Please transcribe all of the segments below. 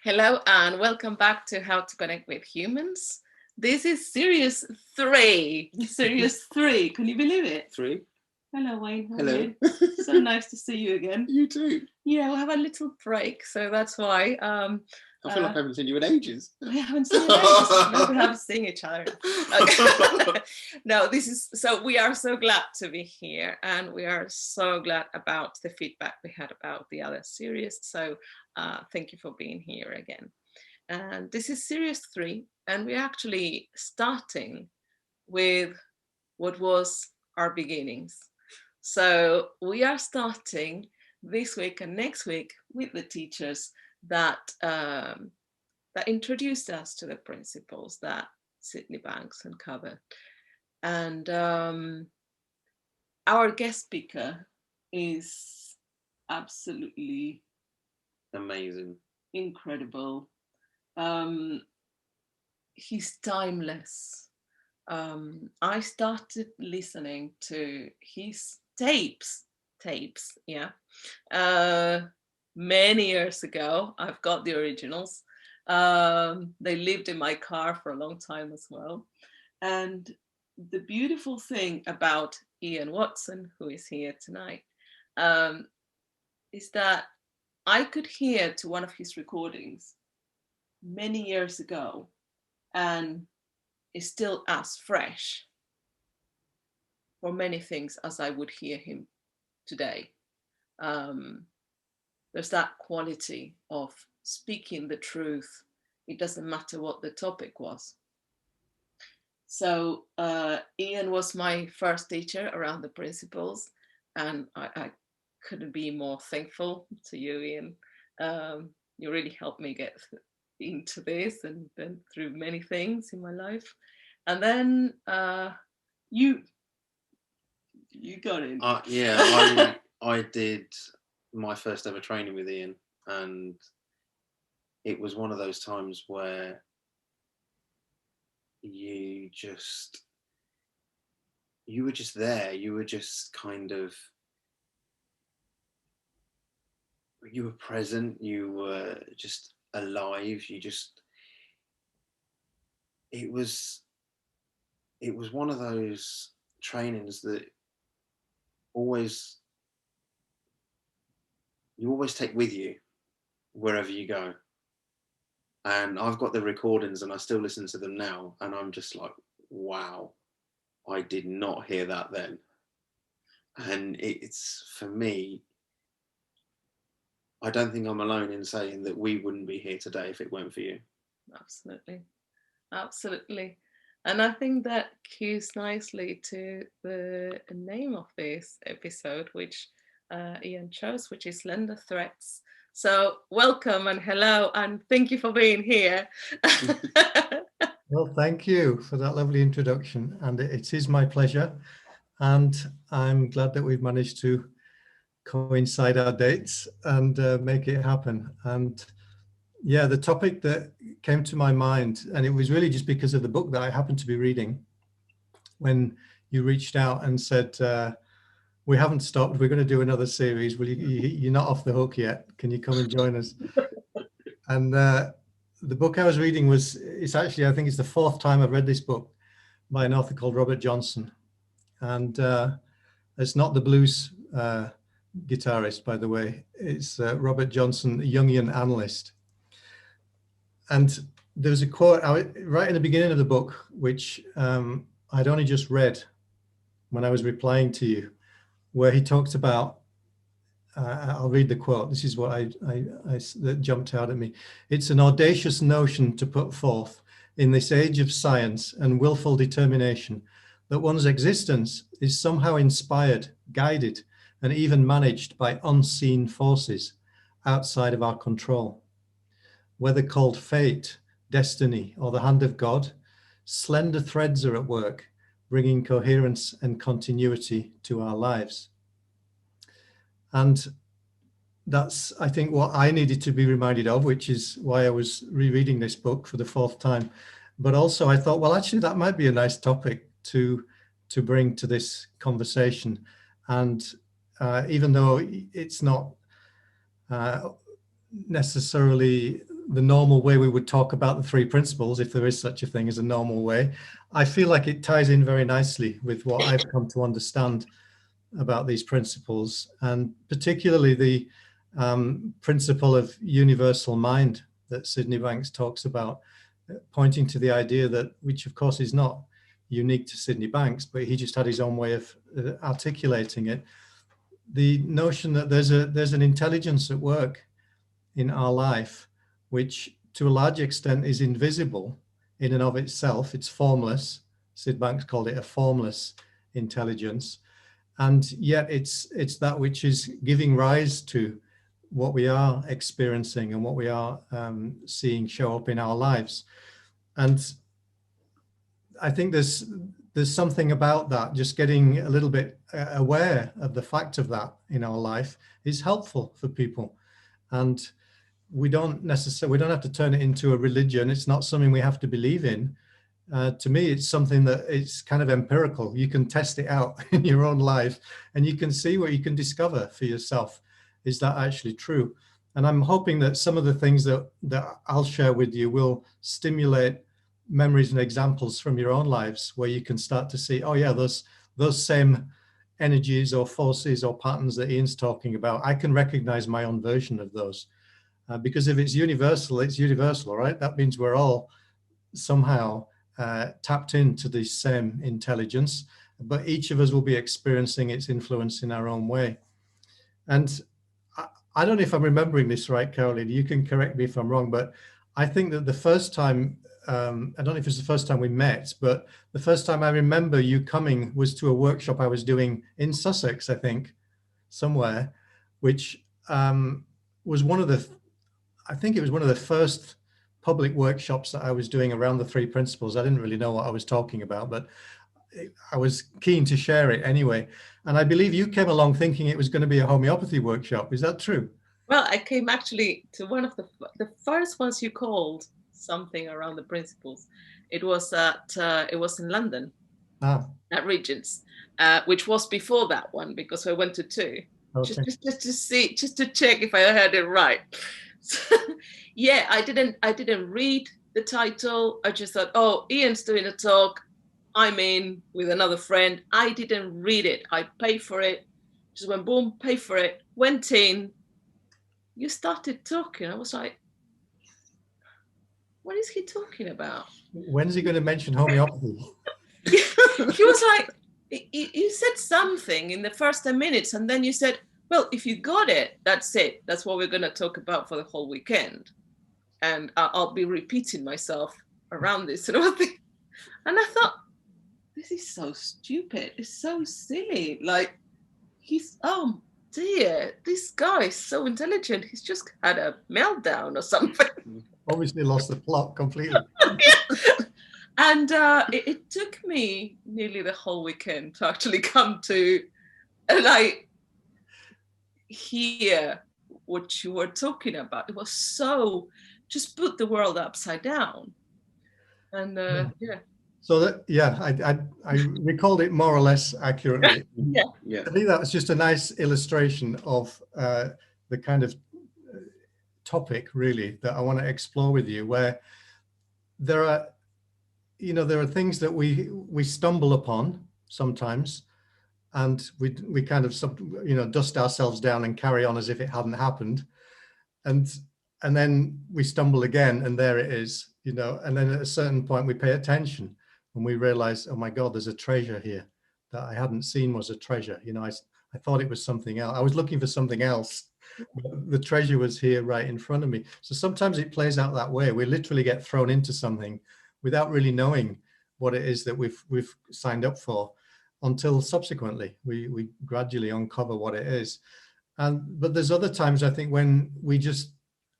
Hello and welcome back to How to Connect with Humans. This is series 3. Series 3. Can you believe it? 3. Hello, Wayne. How Hello. are you? So nice to see you again. You too. Yeah, we'll have a little break, so that's why. I feel like I haven't seen you in ages. We haven't seen you in ages. We haven't seen each other. Okay. No, we are so glad to be here, and we are so glad about the feedback we had about the other series. So thank you for being here again. And this is series 3, and we're actually starting with what was our beginnings. So we are starting this week and next week with the teachers that introduced us to the principles that Sydney Banks uncovered. And our guest speaker is absolutely amazing, incredible. He's timeless. I started listening to his tapes, many years ago. I've got the originals. They lived in my car for a long time as well. And the beautiful thing about Ian Watson, who is here tonight, is that I could hear to one of his recordings many years ago, and is still as fresh for many things as I would hear him today. There's that quality of speaking the truth. It doesn't matter what the topic was. So Ian was my first teacher around the principles, and I couldn't be more thankful to you, Ian. You really helped me get into this and through many things in my life. And then you got in. Yeah, I did my first ever training with Ian, and it was one of those times where you were just there. You were just kind of, you were present. You were just alive. It was one of those trainings that you always take with you wherever you go. And I've got the recordings and I still listen to them now, and I'm just like, wow, I did not hear that then. And it's, for me, I don't think I'm alone in saying that we wouldn't be here today if it weren't for you. Absolutely. And I think that cues nicely to the name of this episode, which Ian chose, which is Slender Threads. So welcome and hello, and thank you for being here. Well, thank you for that lovely introduction, and it is my pleasure. And I'm glad that we've managed to coincide our dates and make it happen. And yeah, the topic that came to my mind, and it was really just because of the book that I happened to be reading, when you reached out and said, we haven't stopped, we're going to do another series. You're not off the hook yet. Can you come and join us? And the book I was reading it's actually, I think it's the 4th time I've read this book by an author called Robert Johnson. And it's not the blues guitarist, by the way. It's Robert Johnson, a Jungian analyst. And there's a quote right in the beginning of the book, which I'd only just read when I was replying to you, where he talks about, I'll read the quote. This is what that jumped out at me. It's an audacious notion to put forth in this age of science and willful determination that one's existence is somehow inspired, guided, and even managed by unseen forces outside of our control. Whether called fate, destiny, or the hand of God, slender threads are at work, bringing coherence and continuity to our lives. And that's, I think, what I needed to be reminded of, which is why I was rereading this book for the 4th time. But also I thought, well, actually, that might be a nice topic to bring to this conversation. And even though it's not necessarily the normal way we would talk about the three principles, if there is such a thing as a normal way, I feel like it ties in very nicely with what I've come to understand about these principles, and particularly the principle of universal mind that Sydney Banks talks about, pointing to the idea that, which of course is not unique to Sydney Banks, but he just had his own way of articulating it. The notion that there's an intelligence at work in our life, which to a large extent is invisible in and of itself. It's formless. Sid Banks called it a formless intelligence. And yet it's that which is giving rise to what we are experiencing and what we are seeing show up in our lives. And I think there's something about that, just getting a little bit aware of the fact of that in our life is helpful for people. And we don't have to turn it into a religion. It's not something we have to believe in. To me, it's something that it's kind of empirical. You can test it out in your own life and you can see what you can discover for yourself. Is that actually true? And I'm hoping that some of the things that I'll share with you will stimulate memories and examples from your own lives where you can start to see, oh yeah, those same energies or forces or patterns that Ian's talking about, I can recognize my own version of those. Because if it's universal, right? That means we're all somehow tapped into the same intelligence, but each of us will be experiencing its influence in our own way. And I don't know if I'm remembering this right, Caroline, you can correct me if I'm wrong, but I think that the first time, I don't know if it's the first time we met, but the first time I remember you coming was to a workshop I was doing in Sussex, I think, somewhere, which was one of the, I think it was one of the first public workshops that I was doing around the three principles. I didn't really know what I was talking about, but I was keen to share it anyway. And I believe you came along thinking it was going to be a homeopathy workshop. Is that true? Well, I came actually to one of the first ones you called something around the principles. It was in London, at Regent's, which was before that one because I went to two. Okay. Just to check if I heard it right. So, yeah, I didn't read the title. I just thought, oh, Ian's doing a talk. I'm in with another friend. I didn't read it. I paid for it. Just went boom, paid for it. Went in. You started talking. I was like, what is he talking about? When's he going to mention homeopathy? He was like, you said something in the first 10 minutes, and then you said, well, if you got it, that's it. That's what we're going to talk about for the whole weekend. And I'll be repeating myself around this. And I thought, this is so stupid. It's so silly. Like, oh dear, this guy is so intelligent. He's just had a meltdown or something. Obviously lost the plot completely. Yeah. And it took me nearly the whole weekend to actually come to, like, hear what you were talking about. It was so, just put the world upside down. And yeah. So that, yeah, I recalled it more or less accurately. Yeah. I think that was just a nice illustration of the kind of topic really that I want to explore with you, where there are things that we stumble upon sometimes, and we kind of dust ourselves down and carry on as if it hadn't happened, and then we stumble again, and there it is, and then at a certain point we pay attention and we realize, oh my God, there's a treasure here that I hadn't seen was a treasure. I thought it was something else. I was looking for something else. But the treasure was here right in front of me. So sometimes it plays out that way. We literally get thrown into something without really knowing what it is that we've signed up for, until subsequently we gradually uncover what it is. But there's other times, I think, when we just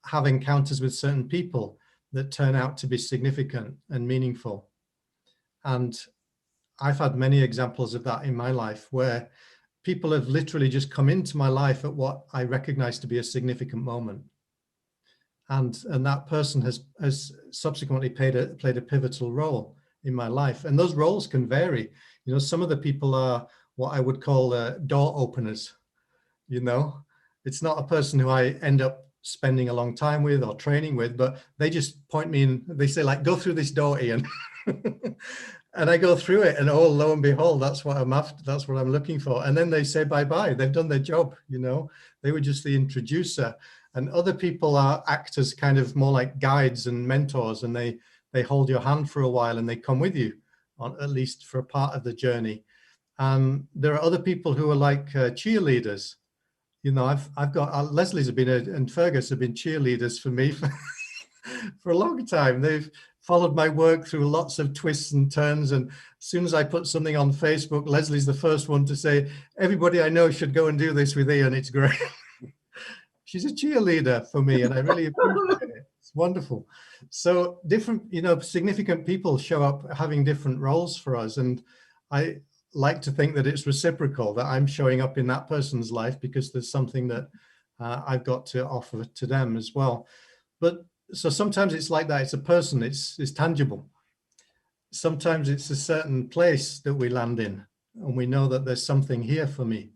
have encounters with certain people that turn out to be significant and meaningful. And I've had many examples of that in my life, where people have literally just come into my life at what I recognize to be a significant moment. And that person has subsequently played a pivotal role in my life. And those roles can vary. Some of the people are what I would call door openers. It's not a person who I end up spending a long time with or training with, but they just point me in, they say like, go through this door, Ian. And I go through it, and oh, lo and behold, that's what I'm after, that's what I'm looking for. And then they say bye-bye, they've done their job, you know, they were just the introducer. And other people act as kind of more like guides and mentors, and they hold your hand for a while and they come with you, on at least for a part of the journey. There are other people who are like cheerleaders. You know, I've got Leslie's have been and Fergus have been cheerleaders for me for a long time. They've followed my work through lots of twists and turns. And as soon as I put something on Facebook, Leslie's the first one to say, everybody I know should go and do this with Ian. It's great. She's a cheerleader for me, and I really appreciate it. It's wonderful. So different, you know, significant people show up having different roles for us. And I like to think that it's reciprocal, that I'm showing up in that person's life because there's something that I've got to offer to them as well. But so sometimes it's like that. It's a person, it's tangible. Sometimes it's a certain place that we land in, and we know that there's something here for me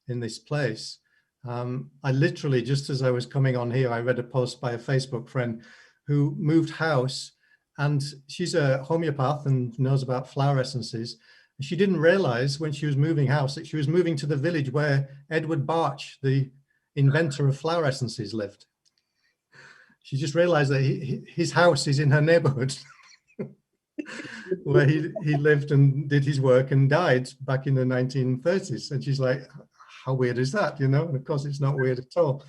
in this place. I literally, just as I was coming on here, I read a post by a Facebook friend who moved house, and she's a homeopath and knows about flower essences. She didn't realize when she was moving house that she was moving to the village where Edward Barch, the inventor of flower essences, lived. She just realized that his house is in her neighborhood where he lived and did his work and died back in the 1930s. And she's like, how weird is that? You know, and of course it's not weird at all.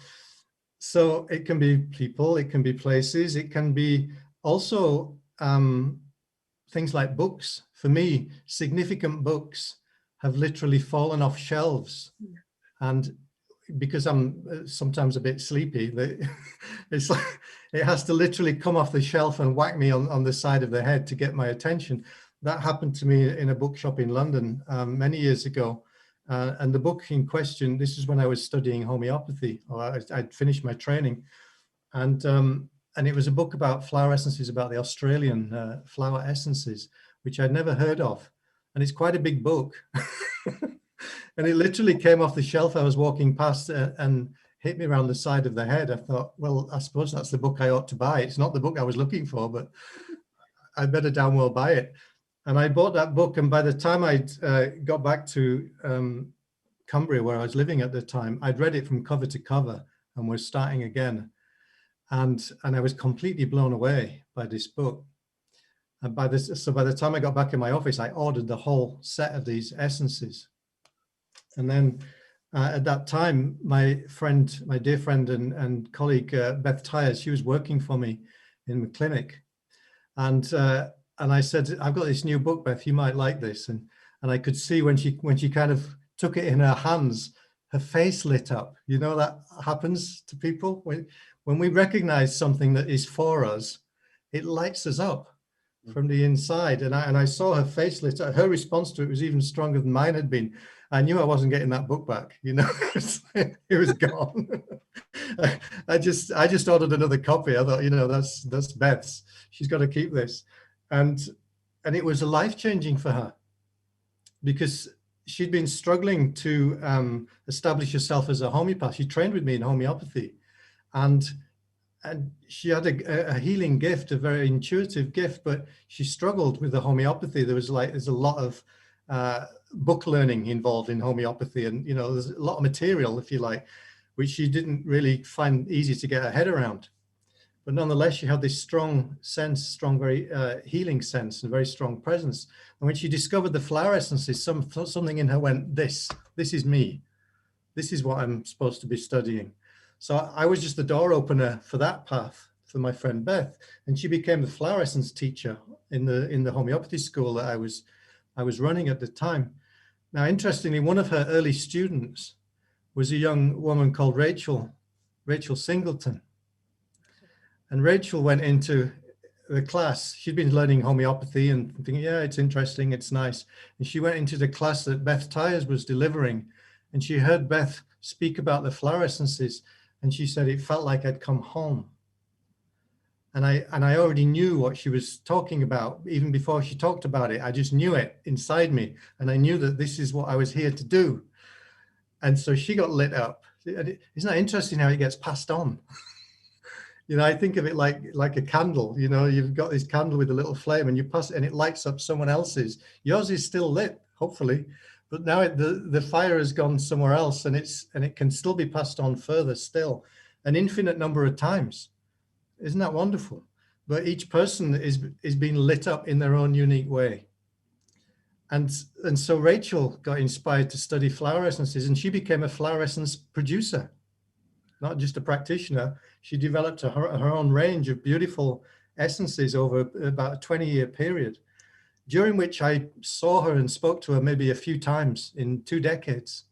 So it can be people, it can be places, it can be also things like books. For me, significant books have literally fallen off shelves. And because I'm sometimes a bit sleepy, it's like it has to literally come off the shelf and whack me on the side of the head to get my attention. That happened to me in a bookshop in London many years ago. And the book in question, this is when I was studying homeopathy, or I'd finished my training. And it was a book about flower essences, about the Australian flower essences, which I'd never heard of. And it's quite a big book. And it literally came off the shelf. I was walking past and hit me around the side of the head. I thought, well, I suppose that's the book I ought to buy. It's not the book I was looking for, but I better damn well buy it. And I bought that book. And by the time I'd got back to Cumbria, where I was living at the time, I'd read it from cover to cover and was starting again. And I was completely blown away by this book. And by the time I got back in my office, I ordered the whole set of these essences. And then at that time, my dear friend and colleague, Beth Tyers, she was working for me in the clinic. And I said, I've got this new book, Beth, you might like this. And I could see when she kind of took it in her hands, her face lit up. You know, that happens to people. When we recognize something that is for us, it lights us up from the inside. And I saw her face lit up. Her response to it was even stronger than mine had been. I knew I wasn't getting that book back, you know, it was gone. I just ordered another copy. I thought, you know, that's Beth's. She's got to keep this. And it was life-changing for her because she'd been struggling to establish herself as a homeopath. She trained with me in homeopathy, and she had a healing gift, a very intuitive gift, but she struggled with the homeopathy. There's a lot of book learning involved in homeopathy, and you know, there's a lot of material, if you like, which she didn't really find easy to get her head around. But nonetheless, she had this strong sense, very healing sense, and very strong presence. And when she discovered the flower essences, something in her went, this is me. This is what I'm supposed to be studying. So I was just the door opener for that path for my friend Beth, and she became the flower essence teacher in the homeopathy school that I was running at the time. Now, interestingly, one of her early students was a young woman called Rachel Singleton. And Rachel went into the class. She'd been learning homeopathy and thinking, yeah, it's interesting, it's nice. And she went into the class that Beth Tyers was delivering, and she heard Beth speak about the flower essences, and she said, it felt like I'd come home. And I already knew what she was talking about. Even before she talked about it, I just knew it inside me. And I knew that this is what I was here to do. And so she got lit up. Isn't that interesting how it gets passed on? You know, I think of it like a candle. You know, you've got this candle with a little flame and you pass it and it lights up someone else's. Yours is still lit, hopefully, but now the fire has gone somewhere else, and it can still be passed on further still, an infinite number of times. Isn't that wonderful? But each person is being lit up in their own unique way. And so Rachel got inspired to study flower essences, and she became a flower essence producer, not just a practitioner. She developed her own range of beautiful essences over about a 20-year period, during which I saw her and spoke to her maybe a few times in 2 decades.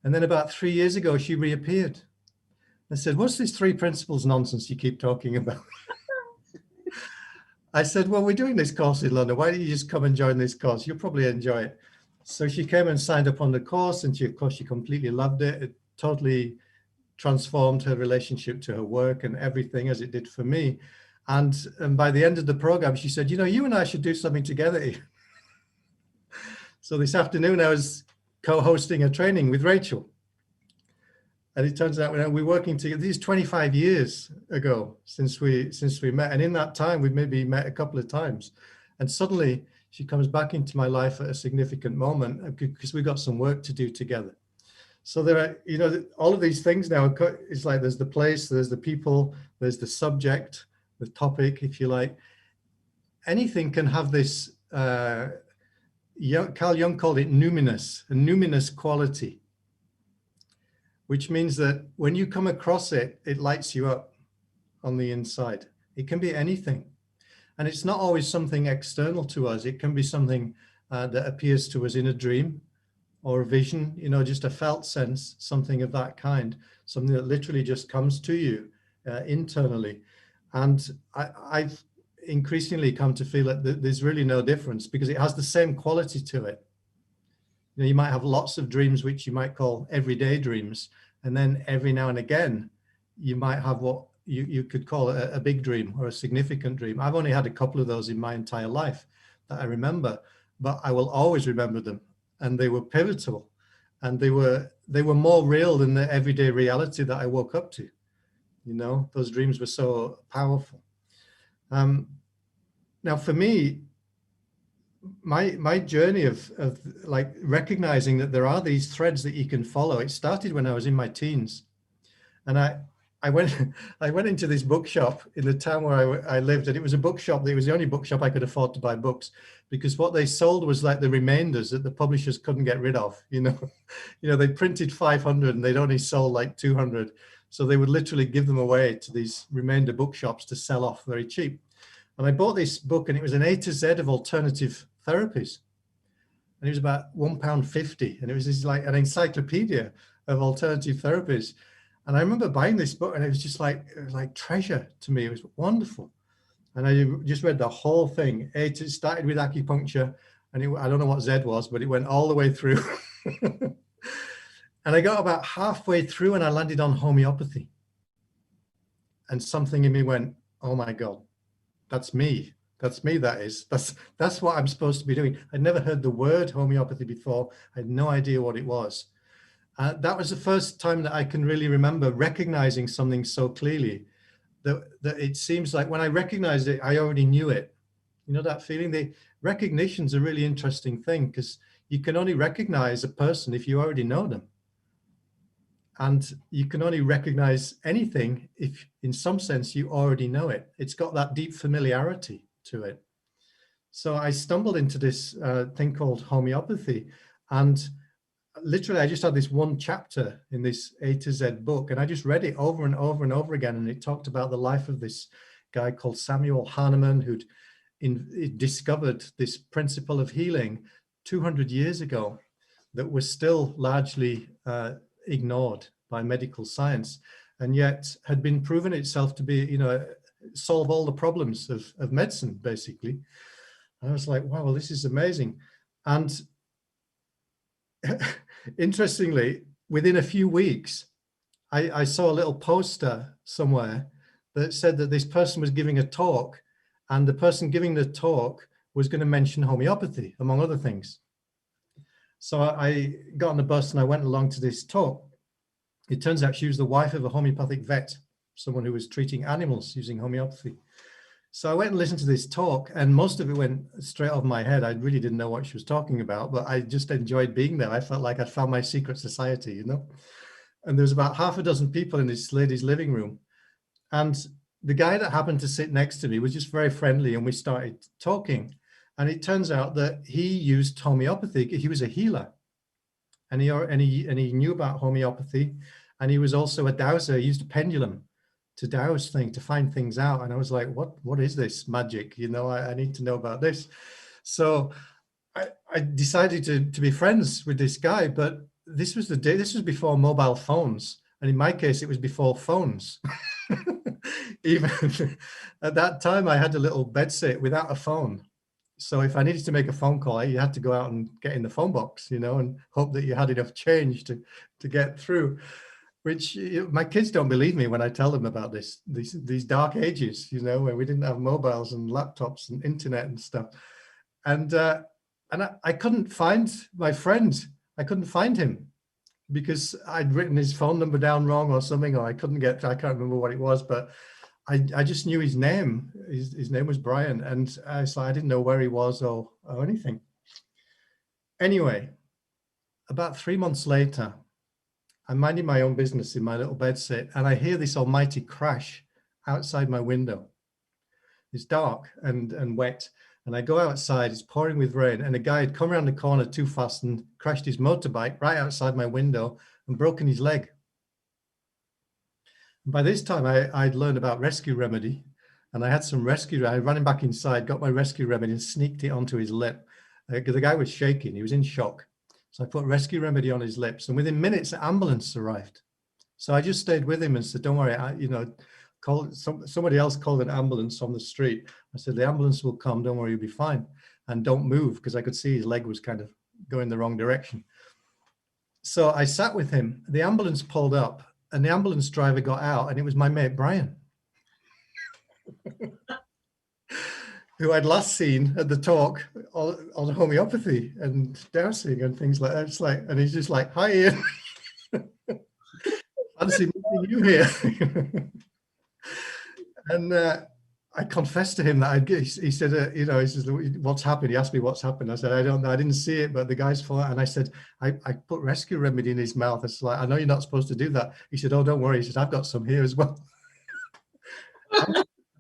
And then about 3 years ago, she reappeared. I said, "What's this 3 principles nonsense you keep talking about?" I said, "Well, we're doing this course in London. Why don't you just come and join this course? You'll probably enjoy it." So she came and signed up on the course, and of course, she completely loved it. It totally transformed her relationship to her work and everything, as it did for me. And by the end of the program, she said, "You know, you and I should do something together." So this afternoon, I was co-hosting a training with Rachel. And it turns out we're working together. This is 25 years ago since we met. And in that time, we've maybe met a couple of times. And suddenly she comes back into my life at a significant moment because we've got some work to do together. So there are, you know, all of these things now, it's like there's the place, there's the people, there's the subject, the topic, if you like. Anything can have this, Carl Jung called it numinous, a numinous quality, which means that when you come across it, it lights you up on the inside. It can be anything. And it's not always something external to us. It can be something that appears to us in a dream or a vision, you know, just a felt sense, something of that kind, something that literally just comes to you internally. And I've increasingly come to feel that there's really no difference because it has the same quality to it. You know, you might have lots of dreams, which you might call everyday dreams. And then every now and again, you might have what you could call a big dream or a significant dream. I've only had a couple of those in my entire life that I remember, but I will always remember them. And they were pivotal, and they were more real than the everyday reality that I woke up to. You know, those dreams were so powerful. Now for me, my journey of like recognizing that there are these threads that you can follow, it started when I was in my teens. And I went into this bookshop in the town where I lived, and it was a bookshop that was the only bookshop I could afford to buy books, because what they sold was like the remainders that the publishers couldn't get rid of. You know, they printed 500 and they'd only sold like 200. So they would literally give them away to these remainder bookshops to sell off very cheap. And I bought this book, and it was an A to Z of alternative therapies. And it was about £1.50. And it was this like an encyclopedia of alternative therapies. And I remember buying this book, and it was just like, it was like treasure to me. It was wonderful. And I just read the whole thing. It started with acupuncture, and I don't know what Z was, but it went all the way through. And I got about halfway through and I landed on homeopathy. And something in me went, oh my God, that's me. That's me, that is. That's what I'm supposed to be doing. I'd never heard the word homeopathy before. I had no idea what it was. That was the first time that I can really remember recognizing something so clearly that it seems like when I recognized it, I already knew it. You know, that feeling? The recognition's a really interesting thing, because you can only recognize a person if you already know them. And you can only recognize anything if, in some sense, you already know it. It's got that deep familiarity to it. So I stumbled into this thing called homeopathy, and literally I just had this one chapter in this A to Z book, and I just read it over and over and over again. And it talked about the life of this guy called Samuel Hahnemann, who'd discovered this principle of healing 200 years ago that was still largely ignored by medical science, and yet had been proven itself to be, you know, solve all the problems of medicine, basically. I was like, wow, well, this is amazing. And interestingly, within a few weeks, I saw a little poster somewhere that said that this person was giving a talk, and the person giving the talk was going to mention homeopathy, among other things. So I got on the bus and I went along to this talk. It turns out she was the wife of a homeopathic vet. someone who was treating animals using homeopathy. So I went and listened to this talk, and most of it went straight off my head. I really didn't know what she was talking about, but I just enjoyed being there. I felt like I'd found my secret society, you know? And there was about half a dozen people in this lady's living room. And the guy that happened to sit next to me was just very friendly, and we started talking. And it turns out that he used homeopathy. He was a healer, and he knew about homeopathy, and he was also a dowser. He used a pendulum to douse things, to find things out. And I was like, what is this magic? You know, I need to know about this. So I decided to be friends with this guy, but this was before mobile phones. And in my case, it was before phones. Even at that time, I had a little bedsit without a phone. So if I needed to make a phone call, you had to go out and get in the phone box, you know, and hope that you had enough change to get through. Which my kids don't believe me when I tell them about these dark ages, you know, where we didn't have mobiles and laptops and internet and stuff. And I couldn't find my friend. I couldn't find him because I'd written his phone number down wrong or something, or I can't remember what it was, but I just knew his name. His name was Brian, and I didn't know where he was or anything. Anyway, about 3 months later, I'm minding my own business in my little bedsit, and I hear this almighty crash outside my window. It's dark and wet, and I go outside, it's pouring with rain, and a guy had come around the corner too fast and crashed his motorbike right outside my window and broken his leg. And by this time, I'd learned about rescue remedy, and I had some rescue. I ran him back inside, got my rescue remedy, and sneaked it onto his lip. The guy was shaking, he was in shock. So I put rescue remedy on his lips, and within minutes, the ambulance arrived. So I just stayed with him and said, "Don't worry, somebody else called an ambulance on the street." I said, "The ambulance will come. Don't worry, you'll be fine, and don't move," because I could see his leg was kind of going the wrong direction. So I sat with him. The ambulance pulled up, and the ambulance driver got out, and it was my mate Brian, who I'd last seen at the talk on homeopathy and dowsing and things like that. It's like, and he's just like, "Hi, Ian. Fancy meeting you here." And I confessed to him that he said, he says, "What's happened?" He asked me what's happened. I said, "I don't know. I didn't see it, but the guy's fallen." And I said, I put rescue remedy in his mouth. It's like, "I know you're not supposed to do that." He said, "Oh, don't worry." He said, "I've got some here as well."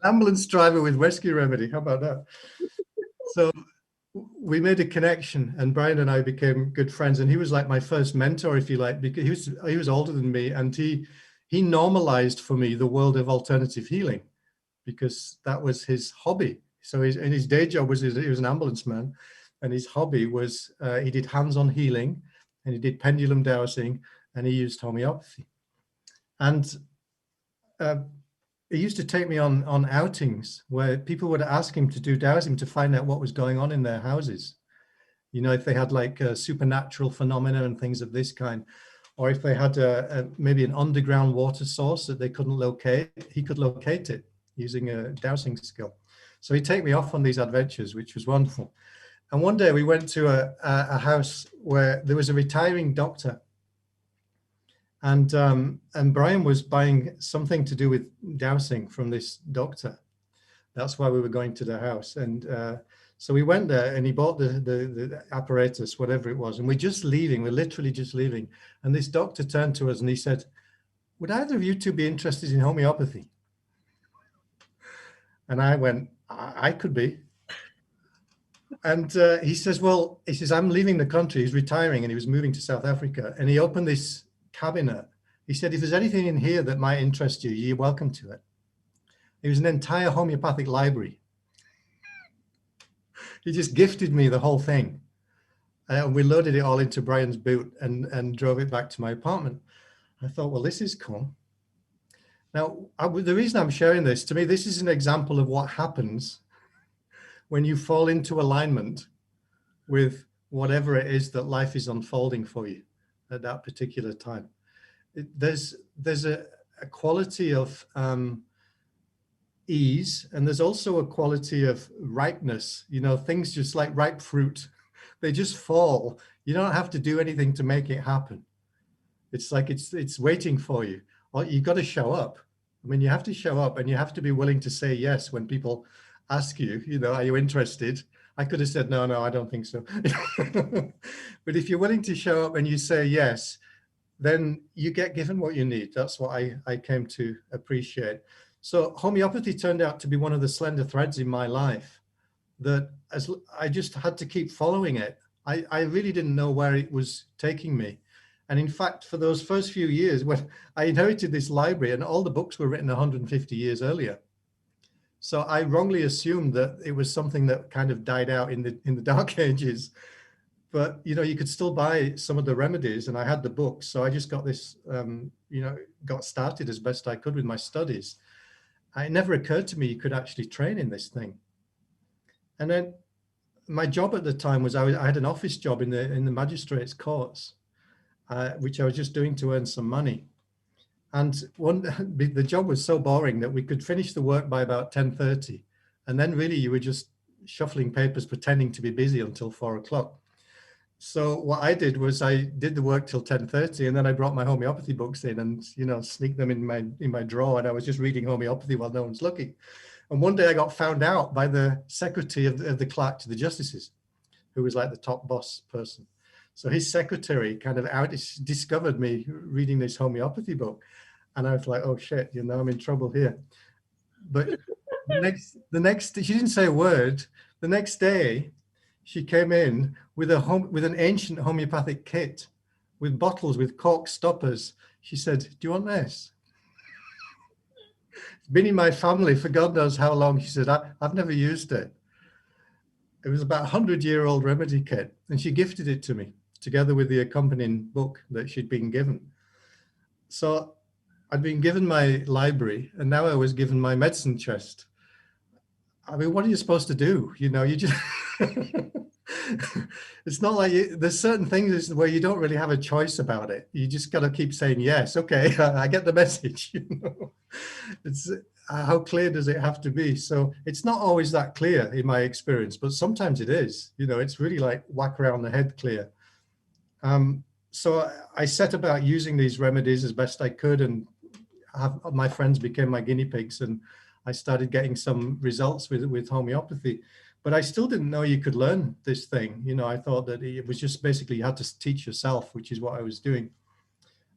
Ambulance driver with rescue remedy. How about that? So we made a connection, and Brian and I became good friends. And he was like my first mentor, if you like, because he was older than me, and he normalized for me the world of alternative healing, because that was his hobby. So his day job was he was an ambulance man, and his hobby was he did hands-on healing, and he did pendulum dowsing, and he used homeopathy. And he used to take me on outings where people would ask him to do dowsing to find out what was going on in their houses. You know, if they had like supernatural phenomena and things of this kind, or if they had maybe an underground water source that they couldn't locate, he could locate it using a dowsing skill. So he'd take me off on these adventures, which was wonderful. And one day we went to a house where there was a retiring doctor, and Brian was buying something to do with dowsing from this doctor. That's why we were going to the house. And so we went there, and he bought the apparatus, whatever it was, and we're literally just leaving. And this doctor turned to us and he said, "Would either of you two be interested in homeopathy?" And I went, "I could be." And he says, "I'm leaving the country." He's retiring, and he was moving to South Africa. And he opened this cabinet. He said, "If there's anything in here that might interest you, you're welcome to it." It was an entire homeopathic library. He just gifted me the whole thing. And we loaded it all into Brian's boot and drove it back to my apartment. I thought, well, this is cool. Now, the reason I'm sharing this, to me, this is an example of what happens when you fall into alignment with whatever it is that life is unfolding for you at that particular time. There's a quality of ease, and there's also a quality of ripeness. You know, things just like ripe fruit, they just fall. You don't have to do anything to make it happen. It's like it's waiting for you. Or you've got to show up. I mean, you have to show up and you have to be willing to say yes when people ask you, are you interested? I could have said, no, I don't think so. But if you're willing to show up and you say yes, then you get given what you need. That's what I came to appreciate. So homeopathy turned out to be one of the slender threads in my life that as I just had to keep following it. I really didn't know where it was taking me. And in fact, for those first few years, when I inherited this library and all the books were written 150 years earlier. So I wrongly assumed that it was something that kind of died out in the Dark Ages. But, you could still buy some of the remedies, and I had the books. So I just got this, got started as best I could with my studies. It never occurred to me you could actually train in this thing. And then my job at the time was I had an office job in the magistrates' courts, which I was just doing to earn some money. And the job was so boring that we could finish the work by about 10:30. And then really you were just shuffling papers, pretending to be busy until 4 o'clock. So what I did was I did the work till 10:30, and then I brought my homeopathy books in and, sneaked them in my drawer, and I was just reading homeopathy while no one's looking. And one day I got found out by the secretary of the clerk to the justices, who was like the top boss person. So his secretary kind of discovered me reading this homeopathy book. And I was like, oh shit, I'm in trouble here. But the next, she didn't say a word. The next day, she came in with an ancient homeopathic kit with bottles with cork stoppers. She said, do you want this? It's been in my family for God knows how long. She said, I've never used it. It was about a 100-year-old remedy kit, and she gifted it to me together with the accompanying book that she'd been given. So I'd been given my library, and now I was given my medicine chest. I mean, what are you supposed to do? You just, it's not like there's certain things where you don't really have a choice about it. You just got to keep saying, yes, okay, I get the message. It's how clear does it have to be? So it's not always that clear in my experience, but sometimes it is. It's really like whack around the head clear. So I set about using these remedies as best I could, and my friends became my guinea pigs, and I started getting some results with homeopathy. But I still didn't know you could learn this thing. I thought that it was just basically you had to teach yourself, which is what I was doing.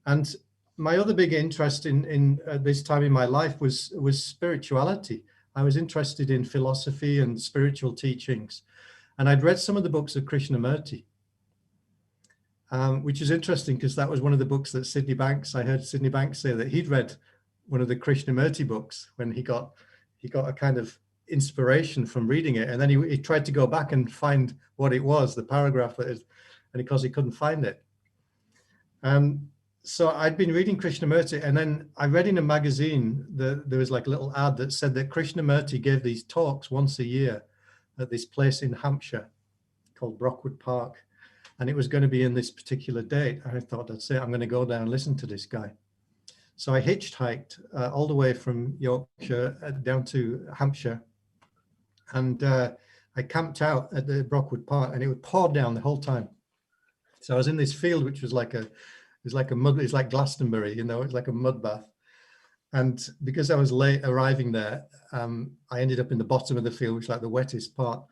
And my other big interest in this time in my life was spirituality. I was interested in philosophy and spiritual teachings. And I'd read some of the books of Krishnamurti, which is interesting because that was one of the books that I heard Sydney Banks say that he'd read one of the Krishnamurti books when he got a kind of inspiration from reading it. And then he tried to go back and find what it was, the paragraph that is, and of course he couldn't find it. So I'd been reading Krishnamurti, and then I read in a magazine that there was like a little ad that said that Krishnamurti gave these talks once a year at this place in Hampshire called Brockwood Park. And it was going to be in this particular date. I thought, that's it, I'm going to go down and listen to this guy. So I hitchhiked all the way from Yorkshire down to Hampshire. And I camped out at the Brockwood Park, and it would pour down the whole time. So I was in this field, which was like it's like Glastonbury, it's like a mud bath. And because I was late arriving there, I ended up in the bottom of the field, which is like the wettest part.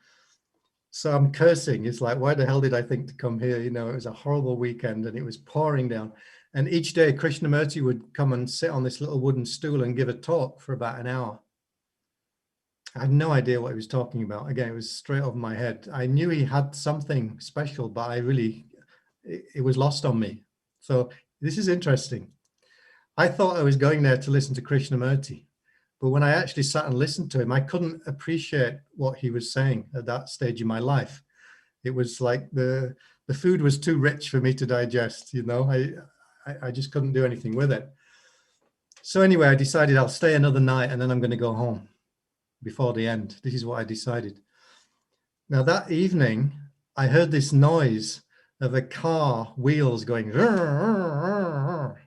So I'm cursing. It's like, why the hell did I think to come here? It was a horrible weekend and it was pouring down. And each day Krishnamurti would come and sit on this little wooden stool and give a talk for about an hour. I had no idea what he was talking about. Again, it was straight over my head. I knew he had something special, but it was lost on me. So this is interesting. I thought I was going there to listen to Krishnamurti. But when I actually sat and listened to him, I couldn't appreciate what he was saying at that stage in my life. It was like the food was too rich for me to digest, I just couldn't do anything with it. So anyway, I decided I'll stay another night and then I'm going to go home before the end. This is what I decided. Now that evening, I heard this noise of a car wheels going, and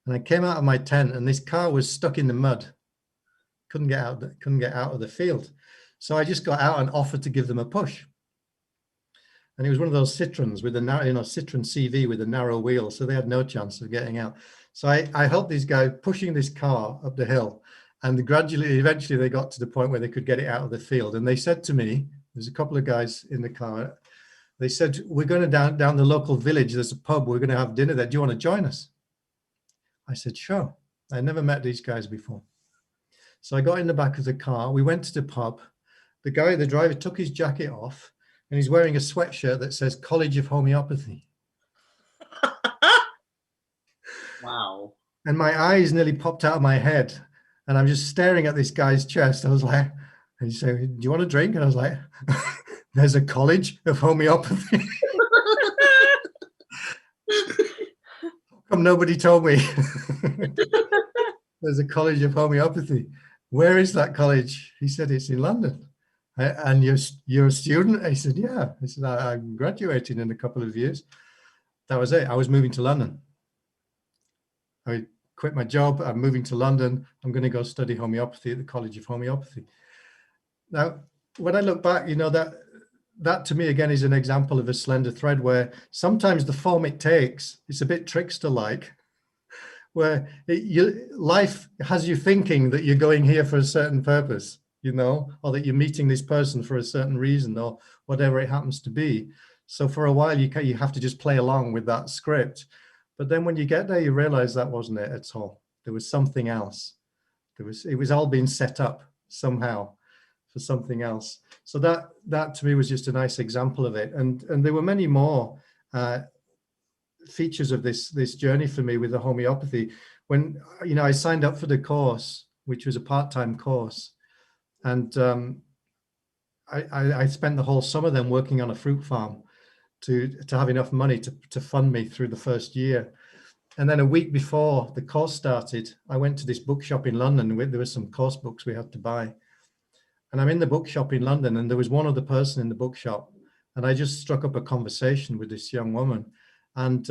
I came out of my tent and this car was stuck in the mud. Couldn't get out of the field. So I just got out and offered to give them a push. And it was one of those Citroens with a narrow, Citroen CV with a narrow wheel. So they had no chance of getting out. So I helped these guys pushing this car up the hill, and eventually they got to the point where they could get it out of the field. And they said to me, there's a couple of guys in the car, they said, we're going to down the local village, there's a pub, we're going to have dinner there. Do you want to join us? I said, sure. I never met these guys before. So I got in the back of the car, we went to the pub. The driver took his jacket off, and he's wearing a sweatshirt that says College of Homeopathy. Wow. And my eyes nearly popped out of my head. And I'm just staring at this guy's chest. I was like, and he said, do you want a drink? And I was like, there's a College of Homeopathy. How come nobody told me? There's a College of Homeopathy. Where is that college? He said, it's in London. And you're a student? I said, yeah. I said, I'm graduating in a couple of years. That was it. I was moving to London. I quit my job. I'm moving to London. I'm going to go study homeopathy at the College of Homeopathy. Now, when I look back, you know, that to me, again, is an example of a slender thread where sometimes the form it takes, it's a bit trickster-like, where life has you thinking that you're going here for a certain purpose, you know, or that you're meeting this person for a certain reason or whatever it happens to be. So for a while, you have to just play along with that script. But then when you get there, you realize that wasn't it at all. There was something else. It was all being set up somehow for something else. So that to me was just a nice example of it. And there were many more features of this journey for me with the homeopathy. When, you know, I signed up for the course, which was a part-time course, and I spent the whole summer then working on a fruit farm to have enough money to fund me through the first year. And then a week before the course started, I went to this bookshop in London. There were some course books we had to buy. And I'm in the bookshop in London, and there was one other person in the bookshop, and I just struck up a conversation with this young woman. And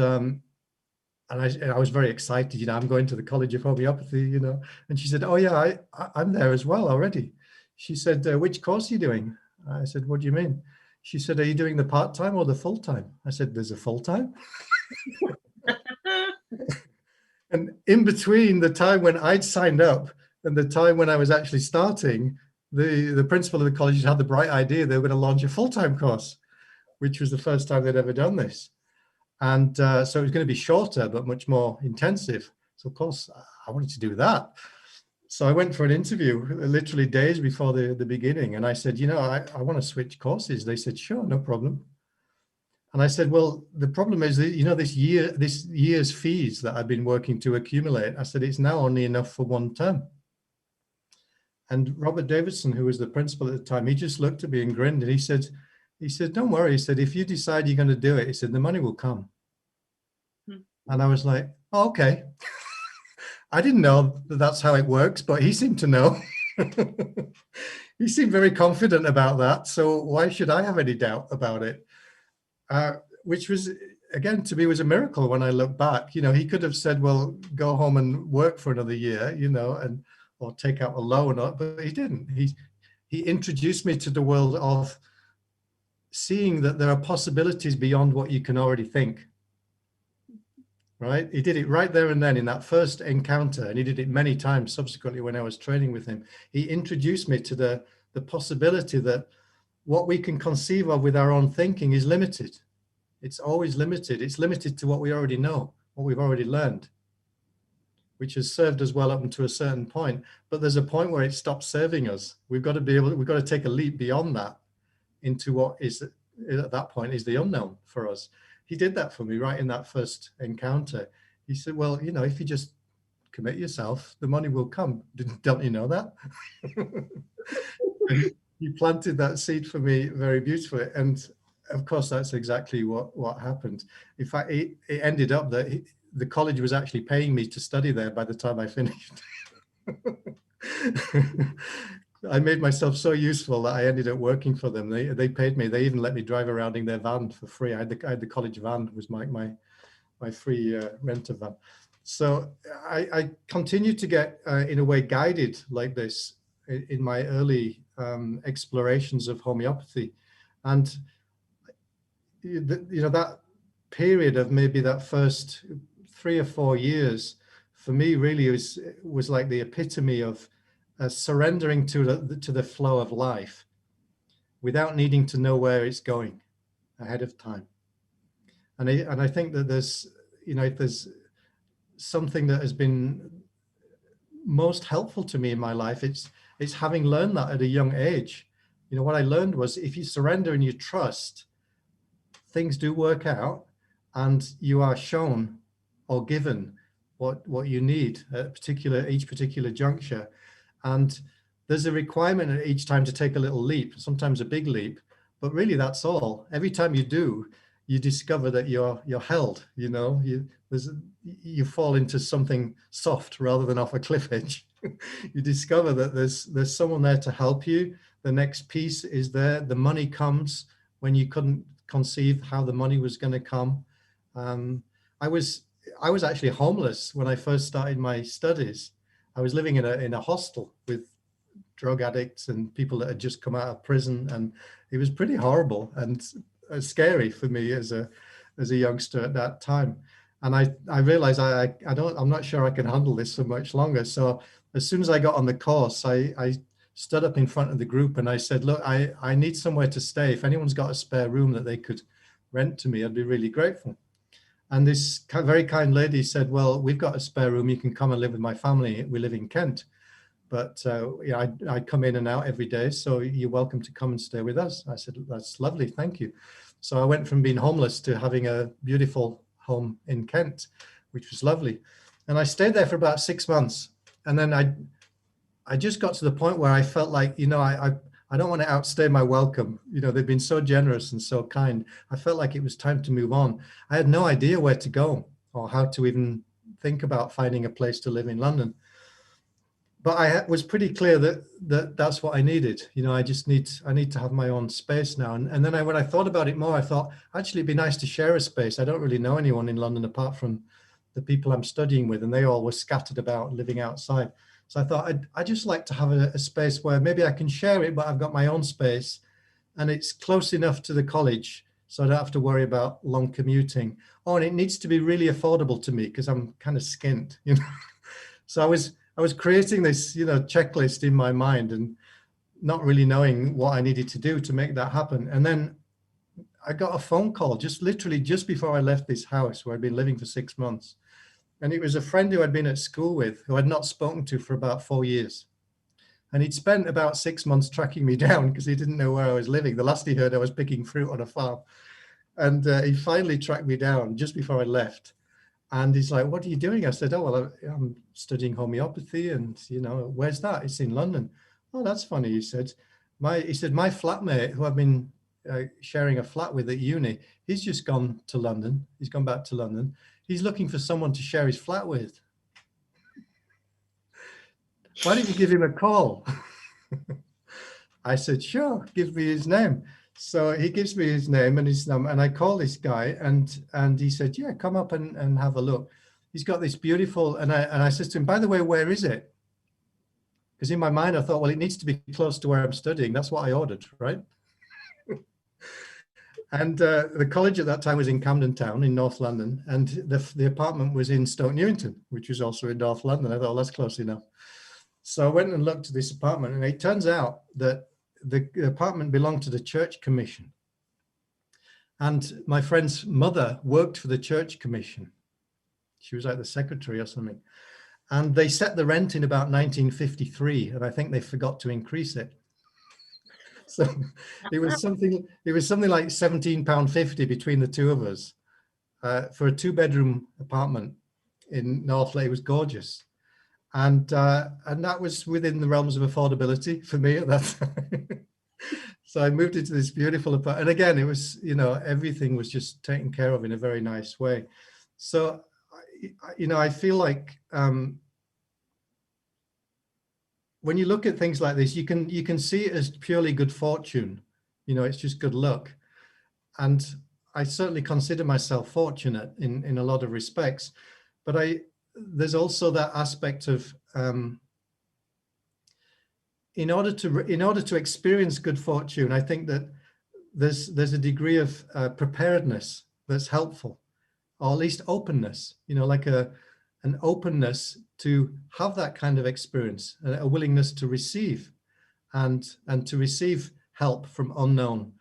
I was very excited, you know, I'm going to the College of Homeopathy, you know. And she said, oh yeah, I'm there as well already. She said, which course are you doing? I said, what do you mean? She said, are you doing the part-time or the full-time? I said, there's a full-time. And in between the time when I'd signed up and the time when I was actually starting, the principal of the college had the bright idea they were going to launch a full-time course, which was the first time they'd ever done this. And so it was going to be shorter, but much more intensive. So of course I wanted to do that. So I went for an interview literally days before the beginning. And I said, you know, I want to switch courses. They said, sure, no problem. And I said, well, the problem is that, you know, this year's fees that I've been working to accumulate, I said, it's now only enough for one term. And Robert Davidson, who was the principal at the time, he just looked at me and grinned. And he said, don't worry. He said, if you decide you're going to do it, he said, the money will come. And I was like, oh, okay. I didn't know that that's how it works, but he seemed to know. He seemed very confident about that. So why should I have any doubt about it? Which was, again, to me was a miracle when I look back. You know, he could have said, well, go home and work for another year, you know, or take out a loan, but he didn't. He introduced me to the world of seeing that there are possibilities beyond what you can already think. Right? He did it right there and then in that first encounter, and he did it many times subsequently when I was training with him. He introduced me to the possibility that what we can conceive of with our own thinking is limited. It's always limited. It's limited to what we already know, what we've already learned, which has served us well up until a certain point. But there's a point where it stops serving us. We've got to take a leap beyond that into what is at that point is the unknown for us. He did that for me right in that first encounter. He said, well, you know, if you just commit yourself, the money will come. Don't you know that? And he planted that seed for me very beautifully. And of course, that's exactly what happened. In fact, it ended up that the college was actually paying me to study there by the time I finished. I made myself so useful that I ended up working for them. They paid me. They even let me drive around in their van for free. I had the college van, was my free renter van. So I continued to get, in a way, guided like this in my early explorations of homeopathy. And, you know, that period of maybe that first 3 or 4 years for me really was like the epitome of surrendering to the flow of life without needing to know where it's going ahead of time. And I think that there's, you know, if there's something that has been most helpful to me in my life, it's having learned that at a young age. You know, what I learned was if you surrender and you trust, things do work out, and you are shown or given what you need at each particular juncture. And there's a requirement at each time to take a little leap, sometimes a big leap, but really that's all. Every time you do, you discover that you're held, you know, you fall into something soft rather than off a cliff edge. You discover that there's someone there to help you. The next piece is there. The money comes when you couldn't conceive how the money was going to come. I was actually homeless when I first started my studies. I was living in a hostel with drug addicts and people that had just come out of prison, and it was pretty horrible and scary for me as a youngster at that time. And I realized I'm not sure I can handle this for much longer. So as soon as I got on the course, I stood up in front of the group and I said, look, I need somewhere to stay. If anyone's got a spare room that they could rent to me, I'd be really grateful. And this very kind lady said, well, we've got a spare room. You can come and live with my family. We live in Kent. But yeah, I come in and out every day, so you're welcome to come and stay with us. I said, that's lovely, thank you. So I went from being homeless to having a beautiful home in Kent, which was lovely. And I stayed there for about 6 months. And then I just got to the point where I felt like, you know, I don't want to outstay my welcome. You know, they've been so generous and so kind. I felt like it was time to move on. I had no idea where to go or how to even think about finding a place to live in London. But I was pretty clear that that's what I needed. You know, I need to have my own space now. And then when I thought about it more, I thought, actually, it'd be nice to share a space. I don't really know anyone in London apart from the people I'm studying with, and they all were scattered about living outside. So I thought I'd just like to have a space where maybe I can share it, but I've got my own space and it's close enough to the college so I don't have to worry about long commuting. Oh, and it needs to be really affordable to me because I'm kind of skint, you know. So I was creating this, you know, checklist in my mind and not really knowing what I needed to do to make that happen. And then I got a phone call literally just before I left this house where I'd been living for 6 months. And it was a friend who I'd been at school with, who I'd not spoken to for about 4 years. And he'd spent about 6 months tracking me down because he didn't know where I was living. The last he heard, I was picking fruit on a farm. And he finally tracked me down just before I left. And he's like, what are you doing? I said, oh, well, I'm studying homeopathy. And, you know, where's that? It's in London. Oh, that's funny, he said. My flatmate, who I've been sharing a flat with at uni, he's just gone to London. He's gone back to London. He's looking for someone to share his flat with. Why don't you give him a call? I said, sure, give me his name. So he gives me his name and his number, and I call this guy, and he said, yeah, come up and have a look. He's got this beautiful, and I said to him, by the way, where is it? Because in my mind, I thought, well, it needs to be close to where I'm studying. That's what I ordered, right? And the college at that time was in Camden Town in North London, and the apartment was in Stoke Newington, which was also in North London. I thought, well, that's close enough. So I went and looked at this apartment, and it turns out that the apartment belonged to the church commission. And my friend's mother worked for the church commission. She was like the secretary or something. And they set the rent in about 1953, and I think they forgot to increase it. So it was something like £17.50 between the two of us for a 2-bedroom apartment in North Lake. It was gorgeous. And that was within the realms of affordability for me at that time. So I moved into this beautiful apartment. And again, it was, you know, everything was just taken care of in a very nice way. So, you know, I feel like when you look at things like this, you can see it as purely good fortune. You know, it's just good luck. And I certainly consider myself fortunate in a lot of respects. But there's also that aspect of in order to experience good fortune, I think that there's a degree of preparedness that's helpful, or at least openness. You know, like an openness to have that kind of experience, a willingness to receive and to receive help from unknown,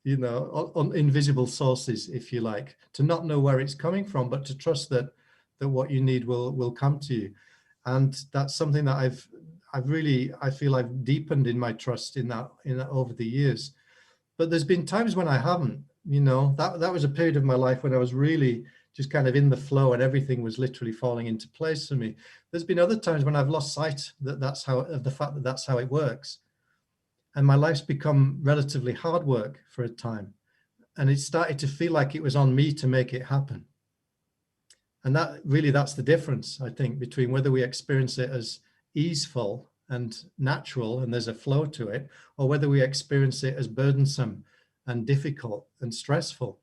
invisible sources, if you like, to not know where it's coming from, but to trust that what you need will come to you. And that's something that I feel I've deepened in my trust in that over the years. But there's been times when I haven't, that was a period of my life when I was really just kind of in the flow and everything was literally falling into place for me. There's been other times when I've lost sight of the fact that that's how it works. And my life's become relatively hard work for a time. And it started to feel like it was on me to make it happen. And that's the difference, I think, between whether we experience it as easeful and natural and there's a flow to it, or whether we experience it as burdensome and difficult and stressful.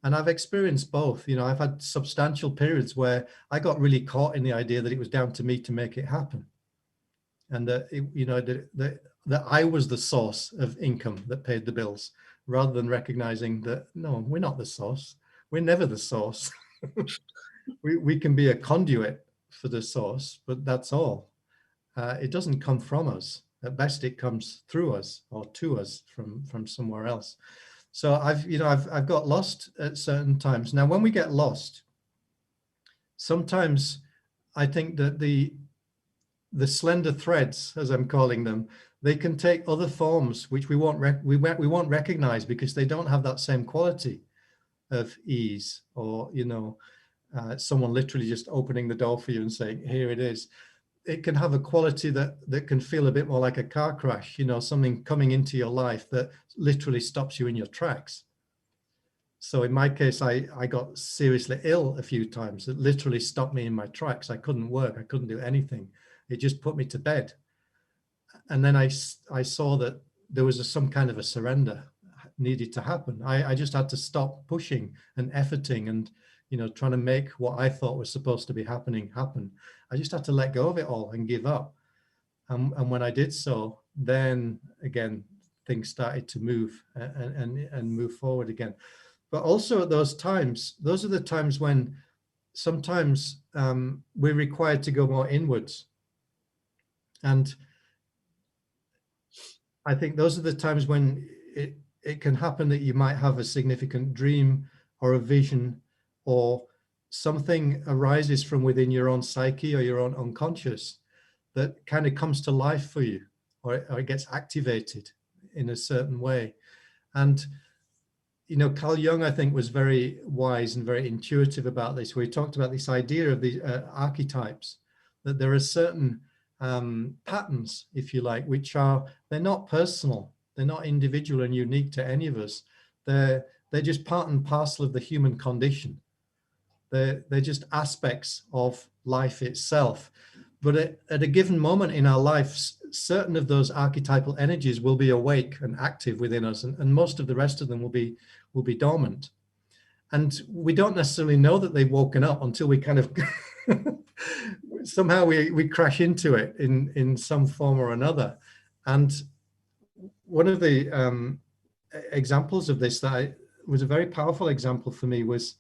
And I've experienced both. I've had substantial periods where I got really caught in the idea that it was down to me to make it happen. And that I was the source of income that paid the bills, rather than recognizing that, no, we're not the source. We're never the source. we can be a conduit for the source, but that's all. It doesn't come from us. At best, it comes through us or to us from somewhere else. So I've got lost at certain times. Now, when we get lost, sometimes I think that the slender threads, as I'm calling them, they can take other forms which we won't recognize because they don't have that same quality of ease, or someone literally just opening the door for you and saying, here it is. It can have a quality that can feel a bit more like a car crash, something coming into your life that literally stops you in your tracks. So in my case, I got seriously ill a few times. It literally stopped me in my tracks. I couldn't work. I couldn't do anything. It just put me to bed. And then I saw that there was some kind of a surrender needed to happen. I just had to stop pushing and efforting and, trying to make what I thought was supposed to be happening happen. I just had to let go of it all and give up. And when I did so, then again, things started to move and move forward again. But also at those times, those are the times when sometimes we're required to go more inwards. And I think those are the times when it can happen that you might have a significant dream or a vision, or something arises from within your own psyche or your own unconscious that kind of comes to life for you, or it gets activated in a certain way. And Carl Jung, I think, was very wise and very intuitive about this, where he talked about this idea of the archetypes, that there are certain patterns, if you like, they're not personal, they're not individual and unique to any of us. They're just part and parcel of the human condition. They're just aspects of life itself. But at a given moment in our lives, certain of those archetypal energies will be awake and active within us, and most of the rest of them will be dormant. And we don't necessarily know that they've woken up until we kind of somehow we crash into it in some form or another. And one of the examples of this that was a very powerful example for me was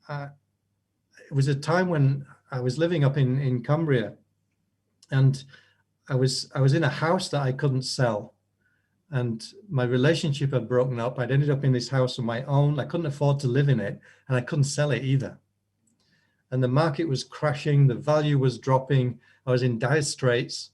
it was a time when I was living up in Cumbria, and I was in a house that I couldn't sell, and my relationship had broken up. I'd ended up in this house on my own. I couldn't afford to live in it, and I couldn't sell it either. And the market was crashing, the value was dropping. I was in dire straits.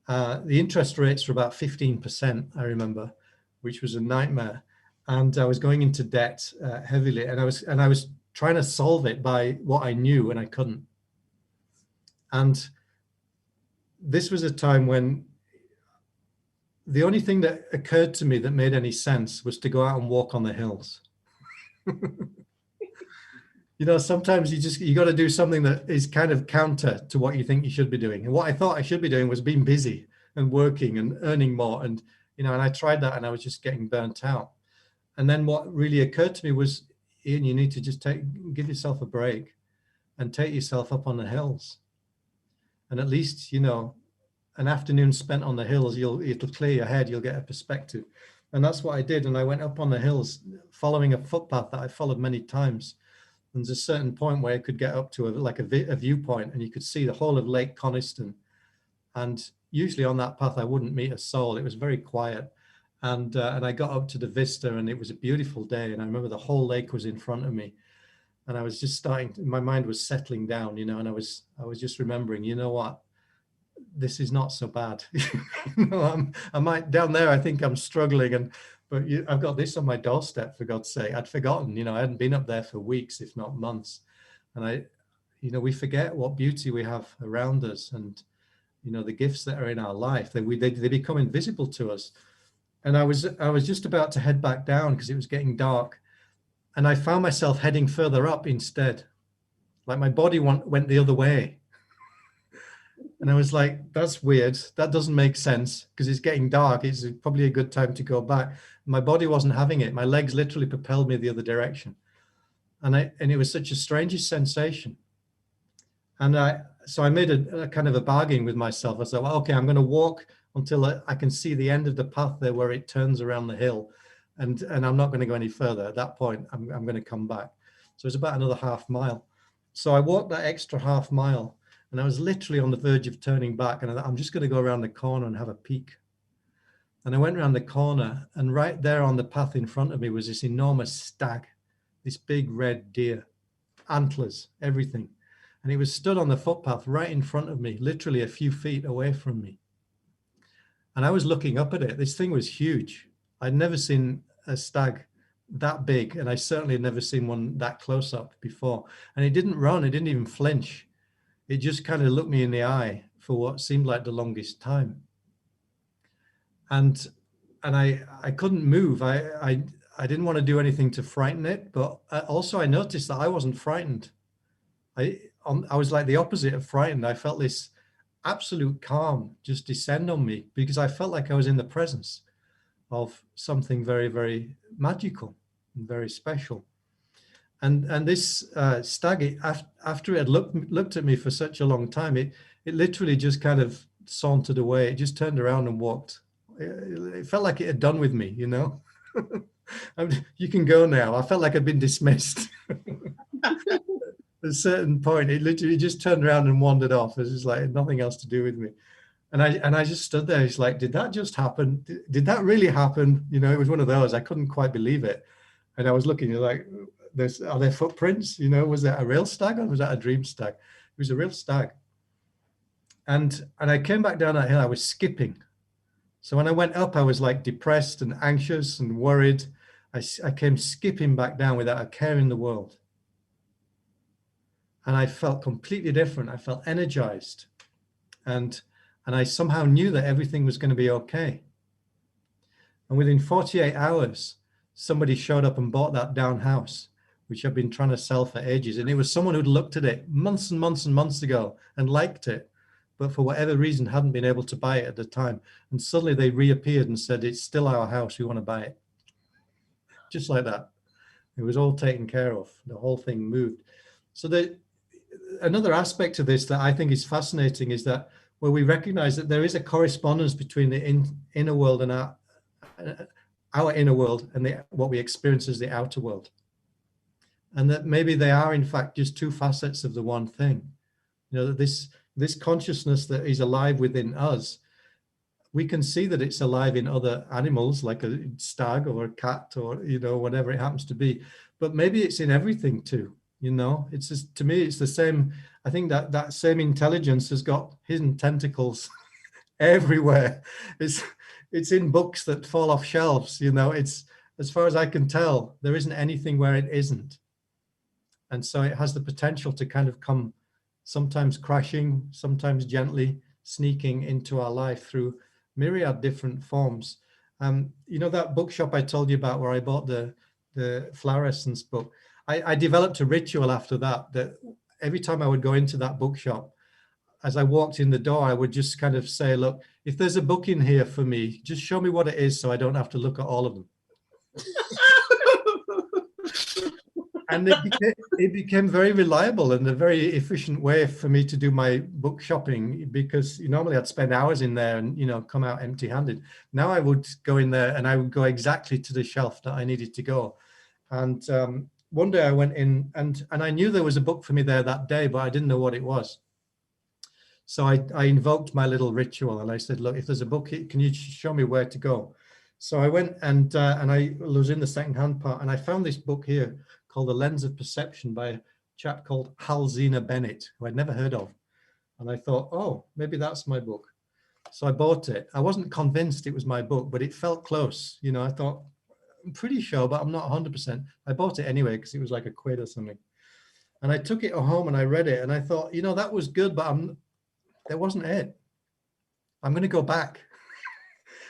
The interest rates were about 15%, I remember, which was a nightmare. And I was going into debt heavily, and I was trying to solve it by what I knew, and I couldn't. And this was a time when the only thing that occurred to me that made any sense was to go out and walk on the hills. Sometimes you got to do something that is kind of counter to what you think you should be doing. And what I thought I should be doing was being busy and working and earning more. And, and I tried that, and I was just getting burnt out. And then what really occurred to me was, Ian, you need to just give yourself a break and take yourself up on the hills. And at least, an afternoon spent on the hills, it'll clear your head, you'll get a perspective. And that's what I did. And I went up on the hills following a footpath that I followed many times. And there's a certain point where you could get up to a viewpoint and you could see the whole of Lake Coniston. And usually on that path, I wouldn't meet a soul. It was very quiet. And I got up to the vista and it was a beautiful day. And I remember the whole lake was in front of me. And I was just my mind was settling down, you know, and I was just remembering, you know what, this is not so bad. You know, I might down there, I think I'm struggling, but I've got this on my doorstep, for God's sake. I'd forgotten, you know, I hadn't been up there for weeks, if not months. And you know, we forget what beauty we have around us, and, you know, the gifts that are in our life, they become invisible to us. And I was just about to head back down because it was getting dark. And I found myself heading further up instead. Like my body went the other way. And I was like, that's weird. That doesn't make sense because it's getting dark. It's probably a good time to go back. My body wasn't having it. My legs literally propelled me the other direction. And it was such a strange sensation. And so I made a kind of a bargain with myself. I said, well, okay, I'm going to walk until I can see the end of the path there where it turns around the hill. And I'm not going to go any further. At that point, I'm going to come back. So it's about another half mile. So I walked that extra half mile and I was literally on the verge of turning back. And I'm just going to go around the corner and have a peek. And I went around the corner, and right there on the path in front of me was this enormous stag, this big red deer, antlers, everything. And he was stood on the footpath right in front of me, literally a few feet away from me. And I was looking up at it. This thing was huge. I'd never seen a stag that big, and I certainly had never seen one that close up before. And it didn't run, it didn't even flinch. It just kind of looked me in the eye for what seemed like the longest time. And I couldn't move. I didn't want to do anything to frighten it, but also I noticed that I wasn't frightened. I was like the opposite of frightened. I felt this absolute calm just descend on me because I felt like I was in the presence of something very, very magical and very special. And this stag, after it had looked at me for such a long time, it literally just kind of sauntered away. It just turned around and walked. It felt like it had done with me, you know. You can go now. I felt like I'd been dismissed. At a certain point, it literally just turned around and wandered off. It was just like nothing else to do with me. And I just stood there. It's like, did that just happen? Did that really happen? You know, it was one of those. I couldn't quite believe it. And I was looking like, are there footprints? You know, was that a real stag or was that a dream stag? It was a real stag. And I came back down that hill. I was skipping. So when I went up, I was like depressed and anxious and worried. I came skipping back down without a care in the world. And I felt completely different. I felt energized. And I somehow knew that everything was going to be okay. And within 48 hours, somebody showed up and bought that down house, which I've been trying to sell for ages. And it was someone who'd looked at it months and months and months ago and liked it, but for whatever reason hadn't been able to buy it at the time. And suddenly they reappeared and said, it's still our house, we want to buy it. Just like that. It was all taken care of. The whole thing moved. So another aspect of this that I think is fascinating is that where we recognize that there is a correspondence between the inner world and our inner world and what we experience as the outer world. And that maybe they are in fact just two facets of the one thing. You know, that this consciousness that is alive within us, we can see that it's alive in other animals like a stag or a cat or, you know, whatever it happens to be, but maybe it's in everything too. You know, it's just, to me, it's the same. I think that same intelligence has got hidden tentacles everywhere. It's in books that fall off shelves. You know, it's, as far as I can tell, there isn't anything where it isn't. And so it has the potential to kind of come sometimes crashing, sometimes gently sneaking into our life through myriad different forms. You know, that bookshop I told you about where I bought the flower essence book, I developed a ritual after that every time I would go into that bookshop, as I walked in the door, I would just kind of say, look, if there's a book in here for me, just show me what it is so I don't have to look at all of them. And it became very reliable and a very efficient way for me to do my book shopping, because normally I'd spend hours in there and, you know, come out empty-handed. Now I would go in there and I would go exactly to the shelf that I needed to go. And one day I went in and I knew there was a book for me there that day, but I didn't know what it was. So I invoked my little ritual and I said, look, if there's a book here, can you show me where to go? So I went and I was in the secondhand part and I found this book here called The Lens of Perception by a chap called Hal Zena Bennett, who I'd never heard of. And I thought, oh, maybe that's my book. So I bought it. I wasn't convinced it was my book, but it felt close. You know, I thought, I'm pretty sure, but I'm not 100%. I bought it anyway because it was like a quid or something. And I took it home and I read it and I thought, you know, that was good, but that wasn't it. I'm going to go back.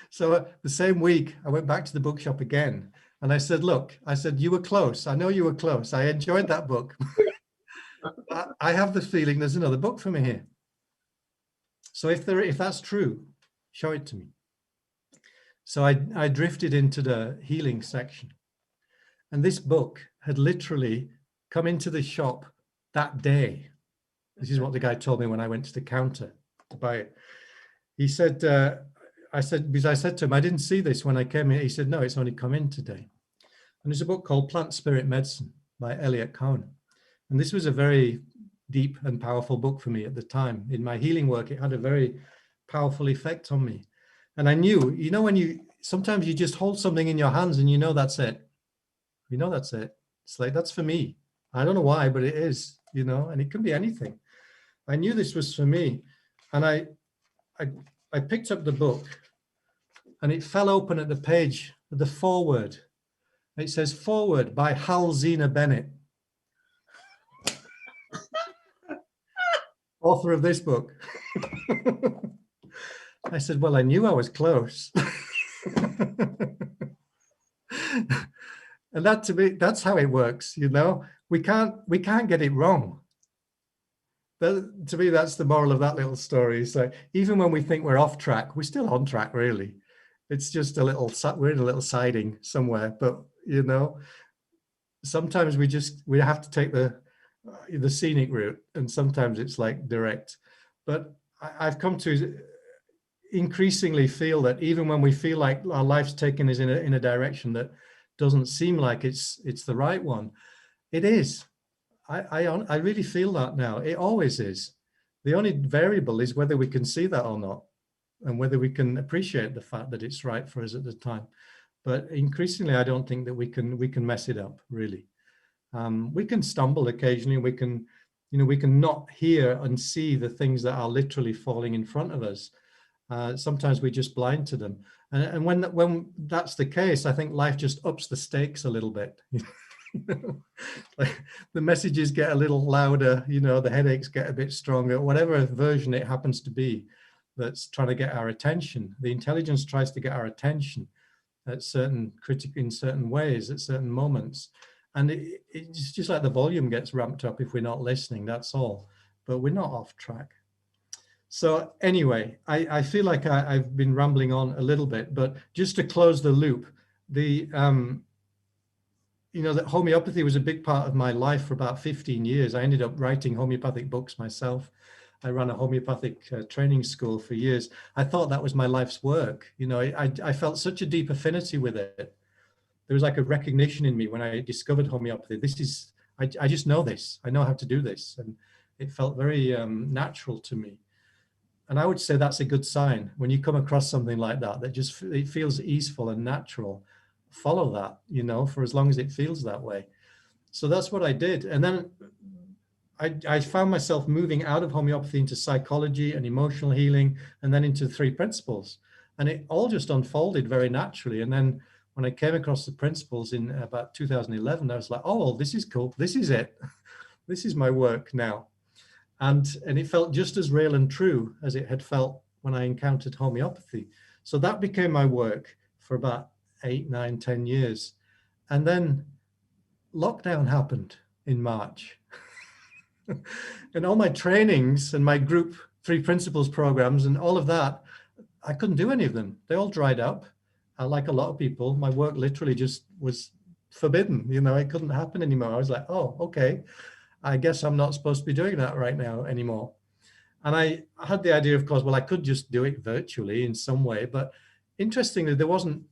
So the same week, I went back to the bookshop again. And I said, look, I said, you were close. I know you were close. I enjoyed that book. I have the feeling there's another book for me here. So if that's true, show it to me. So I drifted into the healing section. And this book had literally come into the shop that day. This is what the guy told me when I went to the counter to buy it. He said, because I said to him, I didn't see this when I came in. He said, no, it's only come in today. And there's a book called Plant Spirit Medicine by Elliot Cohen. And this was a very deep and powerful book for me at the time. In my healing work, it had a very powerful effect on me. And I knew, you know, sometimes you just hold something in your hands and you know that's it. You know that's it. It's like, that's for me. I don't know why, but it is, you know, and it can be anything. I knew this was for me. And I picked up the book and it fell open at the page, at the foreword. It says, foreword by Hal Zena Bennett, author of this book. I said, well, I knew I was close. And that, to me, that's how it works, you know. We can't get it wrong. To me, that's the moral of that little story. So even when we think we're off track, we're still on track, really. It's just we're in a little siding somewhere. But, you know, sometimes we have to take the scenic route, and sometimes it's like direct. But I've come to increasingly feel that even when we feel like our life's taken us in a direction that doesn't seem like it's the right one, it is. I really feel that now. It always is. The only variable is whether we can see that or not, and whether we can appreciate the fact that it's right for us at the time. But increasingly, I don't think that we can mess it up, really. We can stumble occasionally. We can not hear and see the things that are literally falling in front of us. Sometimes we're just blind to them. And when that's the case, I think life just ups the stakes a little bit. Like the messages get a little louder, you know, the headaches get a bit stronger, whatever version it happens to be that's trying to get our attention. The intelligence tries to get our attention in certain ways, at certain moments. And it's just like the volume gets ramped up if we're not listening, that's all. But we're not off track. So anyway, I feel like I've been rambling on a little bit, but just to close the loop, that homeopathy was a big part of my life for about 15 years. I ended up writing homeopathic books myself. I ran a homeopathic training school for years. I thought that was my life's work. You know, I felt such a deep affinity with it. There was like a recognition in me when I discovered homeopathy. I just know this. I know how to do this. And it felt very natural to me. And I would say that's a good sign. When you come across something like that it feels easeful and natural, follow that, you know, for as long as it feels that way. So that's what I did. And then I found myself moving out of homeopathy into psychology and emotional healing, and then into 3 principles. And it all just unfolded very naturally. And then when I came across the principles in about 2011, I was like, oh, well, this is cool. This is it. This is my work now. And it felt just as real and true as it had felt when I encountered homeopathy. So that became my work for about 8, 9, 10 years. And then lockdown happened in March. And all my trainings and my group 3 principles programs and all of that, I couldn't do any of them. They all dried up. Like a lot of people, my work literally just was forbidden. You know, it couldn't happen anymore. I was like, oh, okay. I guess I'm not supposed to be doing that right now anymore. And I had the idea, of course, well, I could just do it virtually in some way. But interestingly, there wasn't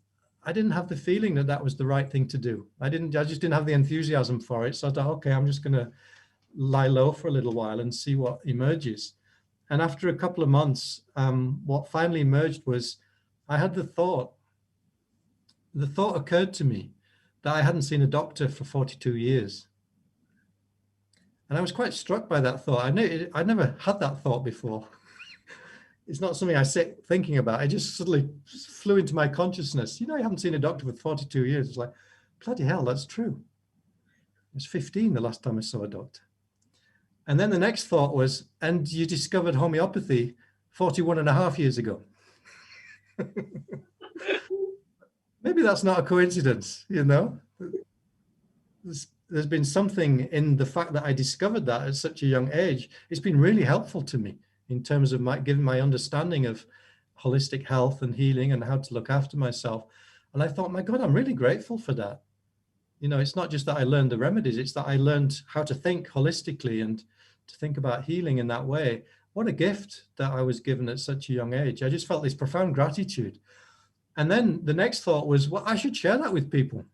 I didn't have the feeling that that was the right thing to do. I just didn't have the enthusiasm for it. So I thought, okay, I'm just going to lie low for a little while and see what emerges. And after a couple of months, what finally emerged was I had the thought occurred to me that I hadn't seen a doctor for 42 years. And I was quite struck by that thought. I never had that thought before. It's not something I sit thinking about. It just suddenly flew into my consciousness. You know, I haven't seen a doctor for 42 years. It's like, bloody hell, that's true. I was 15 the last time I saw a doctor. And then the next thought was, and you discovered homeopathy 41 and a half years ago. Maybe that's not a coincidence, you know? There's been something in the fact that I discovered that at such a young age. It's been really helpful to me in terms of giving my understanding of holistic health and healing and how to look after myself. And I thought, my God, I'm really grateful for that. You know, it's not just that I learned the remedies, it's that I learned how to think holistically and to think about healing in that way. What a gift that I was given at such a young age. I just felt this profound gratitude. And then the next thought was, well, I should share that with people.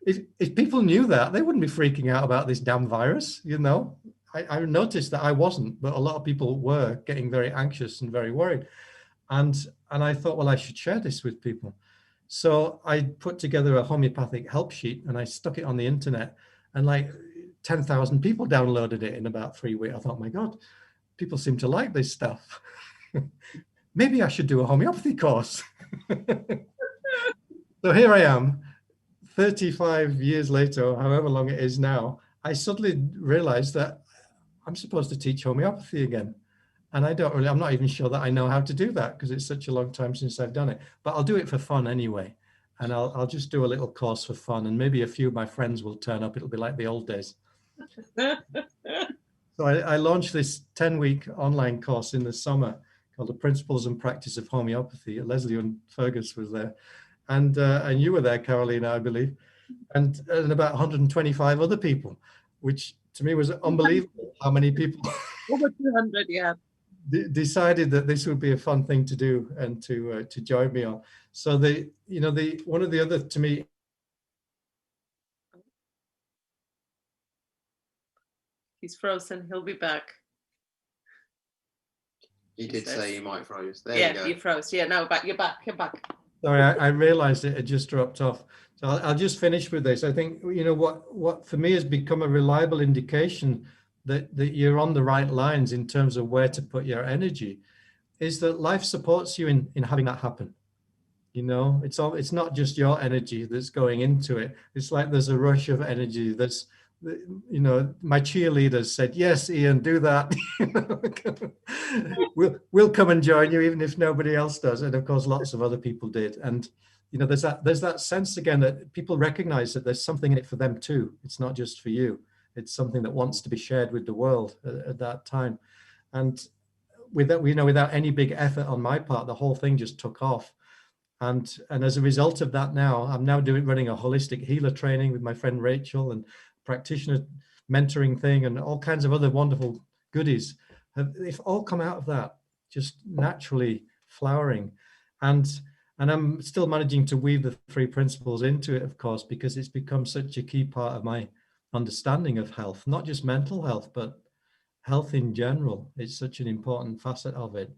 If people knew that, they wouldn't be freaking out about this damn virus, you know. I noticed that I wasn't, but a lot of people were getting very anxious and very worried. And I thought, well, I should share this with people. So I put together a homeopathic help sheet and I stuck it on the internet, and like 10,000 people downloaded it in about 3 weeks. I thought, my God, people seem to like this stuff. Maybe I should do a homeopathy course. So here I am, 35 years later, or however long it is now. I suddenly realized that I'm supposed to teach homeopathy again. And I'm not even sure that I know how to do that because it's such a long time since I've done it, but I'll do it for fun anyway. And I'll just do a little course for fun, and maybe a few of my friends will turn up. It'll be like the old days. So I launched this 10-week online course in the summer called The Principles and Practice of Homeopathy. Leslie and Fergus was there. And you were there, Carolina, I believe, and about 125 other people, which to me was unbelievable how many people over 200, yeah, decided that this would be a fun thing to do and to join me on. So one of the other, to me, he's frozen. He'll be back. He did say you might froze. There yeah, you go. you froze. Yeah, now back. You're back. You're back. Sorry, I realized it had just dropped off. So I'll just finish with this. I think, you know, what for me has become a reliable indication that you're on the right lines in terms of where to put your energy is that life supports you in having that happen. You know, it's not just your energy that's going into it. It's like there's a rush of energy. That's, you know, my cheerleaders said, yes, Ian, do that. we'll come and join you, even if nobody else does. And of course, lots of other people did. And, you know, there's that sense again that people recognize that there's something in it for them too. It's not just for you. It's something that wants to be shared with the world at that time. And without any big effort on my part, the whole thing just took off. And as a result of that, I'm now running a holistic healer training with my friend Rachel, and practitioner mentoring thing, and all kinds of other wonderful goodies. They've all come out of that, just naturally flowering. And I'm still managing to weave the 3 principles into it, of course, because it's become such a key part of my understanding of health, not just mental health, but health in general. It's such an important facet of it.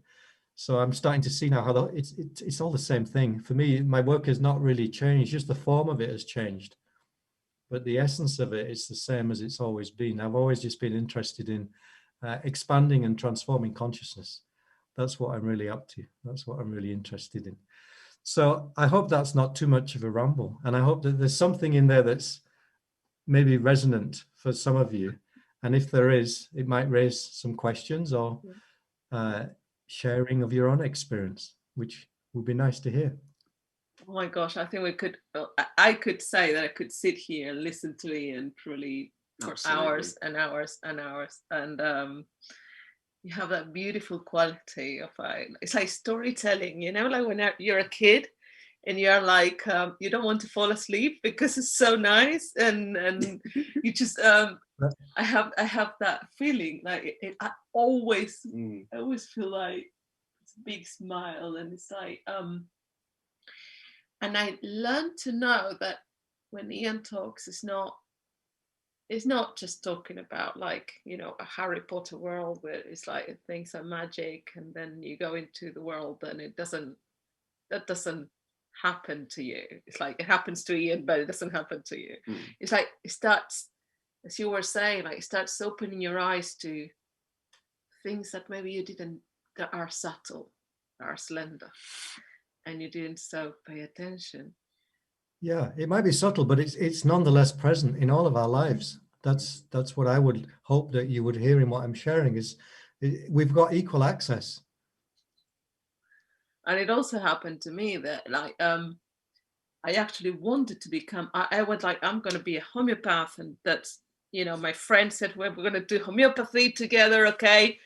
So I'm starting to see now how it's all the same thing. For me, my work has not really changed, just the form of it has changed. But the essence of it is the same as it's always been. I've always just been interested in expanding and transforming consciousness. That's what I'm really up to. That's what I'm really interested in. So I hope that's not too much of a ramble. And I hope that there's something in there that's maybe resonant for some of you. And if there is, it might raise some questions or sharing of your own experience, which would be nice to hear. Oh my gosh, I think I could say that I could sit here and listen to Ian truly for Absolutely. hours and hours and hours. And you have that beautiful quality of it's like storytelling, you know, like when you're a kid and you're like, you don't want to fall asleep because it's so nice. And you just, I have that feeling like I always feel like it's a big smile, and it's like, I learned to know that when Ian talks, it's not just talking about like, you know, a Harry Potter world where it's like things are magic and then you go into the world and that doesn't happen to you. It's like it happens to Ian, but it doesn't happen to you. It's like it starts, as you were saying, like it starts opening your eyes to things that maybe you didn't, that are subtle, are slender, and you didn't so pay attention. Yeah, it might be subtle, but it's nonetheless present in all of our lives. That's what I would hope that you would hear in what I'm sharing is we've got equal access. And it also happened to me that like I actually wanted to become, I was like, I'm going to be a homeopath. And that's, you know, my friend said, well, we're going to do homeopathy together. Okay.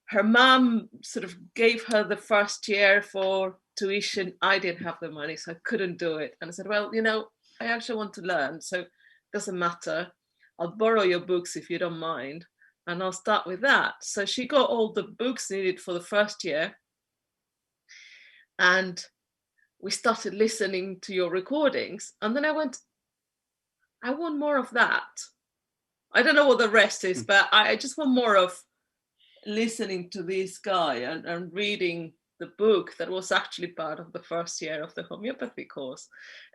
Her mom sort of gave her the first year for tuition. I didn't have the money, so I couldn't do it. And I said, well, you know, I actually want to learn. So it doesn't matter. I'll borrow your books if you don't mind. And I'll start with that. So she got all the books needed for the first year. And we started listening to your recordings. And then I went, I want more of that. I don't know what the rest is, but I just want more of listening to this guy and reading the book that was actually part of the first year of the homeopathy course.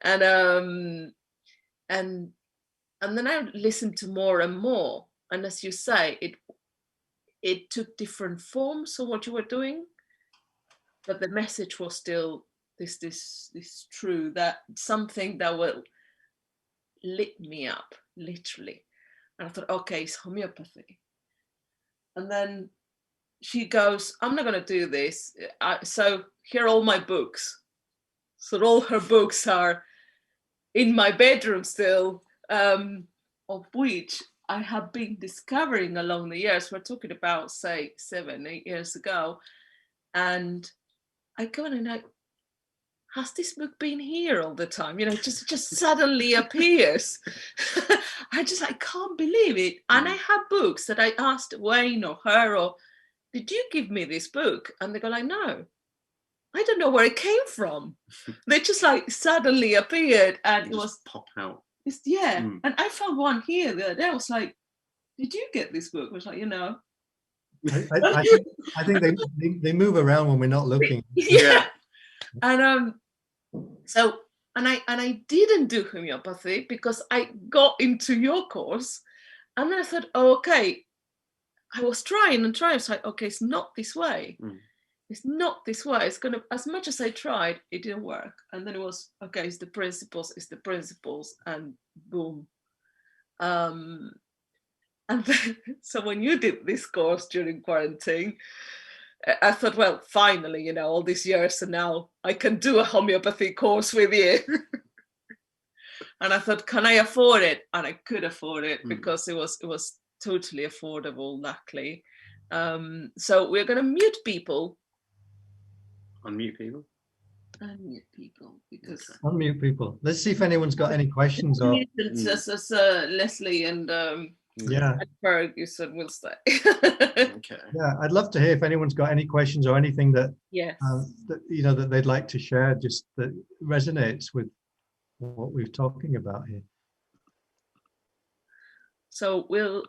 And then I listened to more and more. And as you say, it took different forms of what you were doing, but the message was still this true, that something that will lit me up, literally. And I thought, okay, it's homeopathy. And then she goes, I'm not going to do this. So here are all my books. So all her books are in my bedroom still, of which I have been discovering along the years. We're talking about, say, 7-8 years ago. And I go in and I, has this book been here all the time? You know, just suddenly appears. I can't believe it. And I have books that I asked Wayne or her, or did you give me this book? And they go like, no, I don't know where it came from. They just like suddenly appeared, and it was pop out. And I found one here the other day. I was like, did you get this book? I was like, you know. I think they move around when we're not looking. Yeah. And so I didn't do homeopathy because I got into your course, and then I thought, oh, okay. I was trying. It's like, okay, it's not this way. It's not this way. It's gonna, as much as I tried, it didn't work. And then it was, okay, it's the principles, and boom. And then, so when you did this course during quarantine, I thought, well, finally, you know, all these years, and now I can do a homeopathy course with you. And I thought, can I afford it? And I could afford it because it was totally affordable, luckily. So we're going to mute people. Unmute people? Unmute people, because... Unmute people. Let's see if anyone's got any questions. Or Leslie and Ferguson will stay. Okay. Yeah, I'd love to hear if anyone's got any questions or anything that, yes. that, you know, that they'd like to share, just that resonates with what we're talking about here. So we'll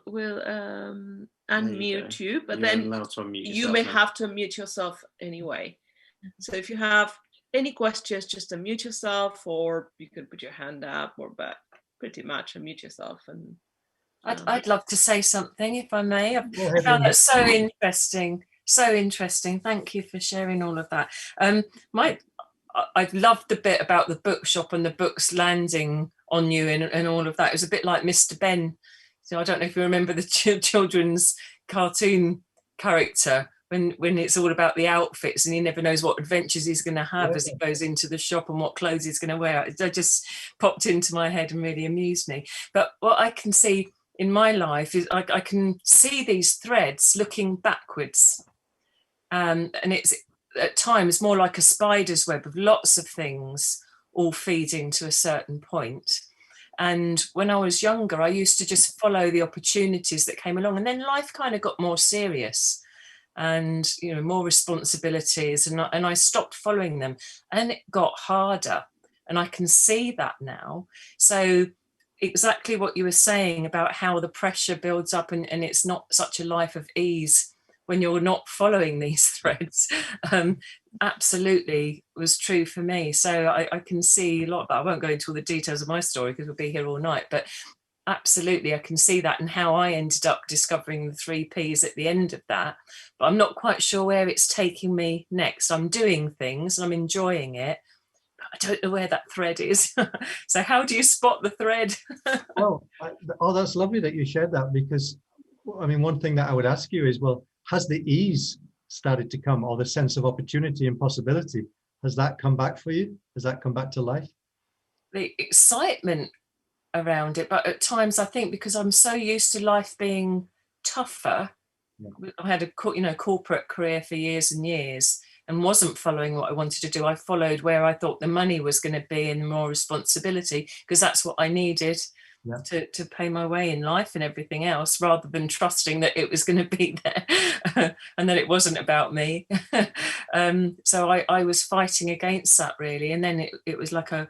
unmute you, but then you may have to unmute yourself anyway. So if you have any questions, just unmute yourself, or you can put your hand up, or but pretty much unmute yourself. And I'd love to say something, if I may. I found that so interesting. So interesting. Thank you for sharing all of that. I loved the bit about the bookshop and the books landing on you and all of that. It was a bit like Mr. Ben. So I don't know if you remember the children's cartoon character when it's all about the outfits and he never knows what adventures he's going to have as he goes into the shop and what clothes he's going to wear. It just popped into my head and really amused me. But what I can see in my life is I can see these threads looking backwards. And it's at times more like a spider's web of lots of things all feeding to a certain point. And when I was younger, I used to just follow the opportunities that came along, and then life kind of got more serious and, you know, more responsibilities, and I stopped following them, and it got harder. and I can see that now. So exactly what you were saying about how the pressure builds up, and it's not such a life of ease when you're not following these threads, absolutely was true for me. So I can see a lot of that. I won't go into all the details of my story because we'll be here all night, but absolutely I can see that, and how I ended up discovering the 3 Ps at the end of that. But I'm not quite sure where it's taking me next. I'm doing things and I'm enjoying it, but I don't know where that thread is. So how do you spot the thread? Well, that's lovely that you shared that, because I mean, one thing that I would ask you is, well, has the ease started to come, or the sense of opportunity and possibility, has that come back for you? Has that come back to life? The excitement around it, but at times I think because I'm so used to life being tougher, I had a corporate career for years and years and wasn't following what I wanted to do. I followed where I thought the money was going to be and more responsibility, because that's what I needed to pay my way in life and everything else, rather than trusting that it was going to be there and that it wasn't about me. So I was fighting against that, really. And then it was like a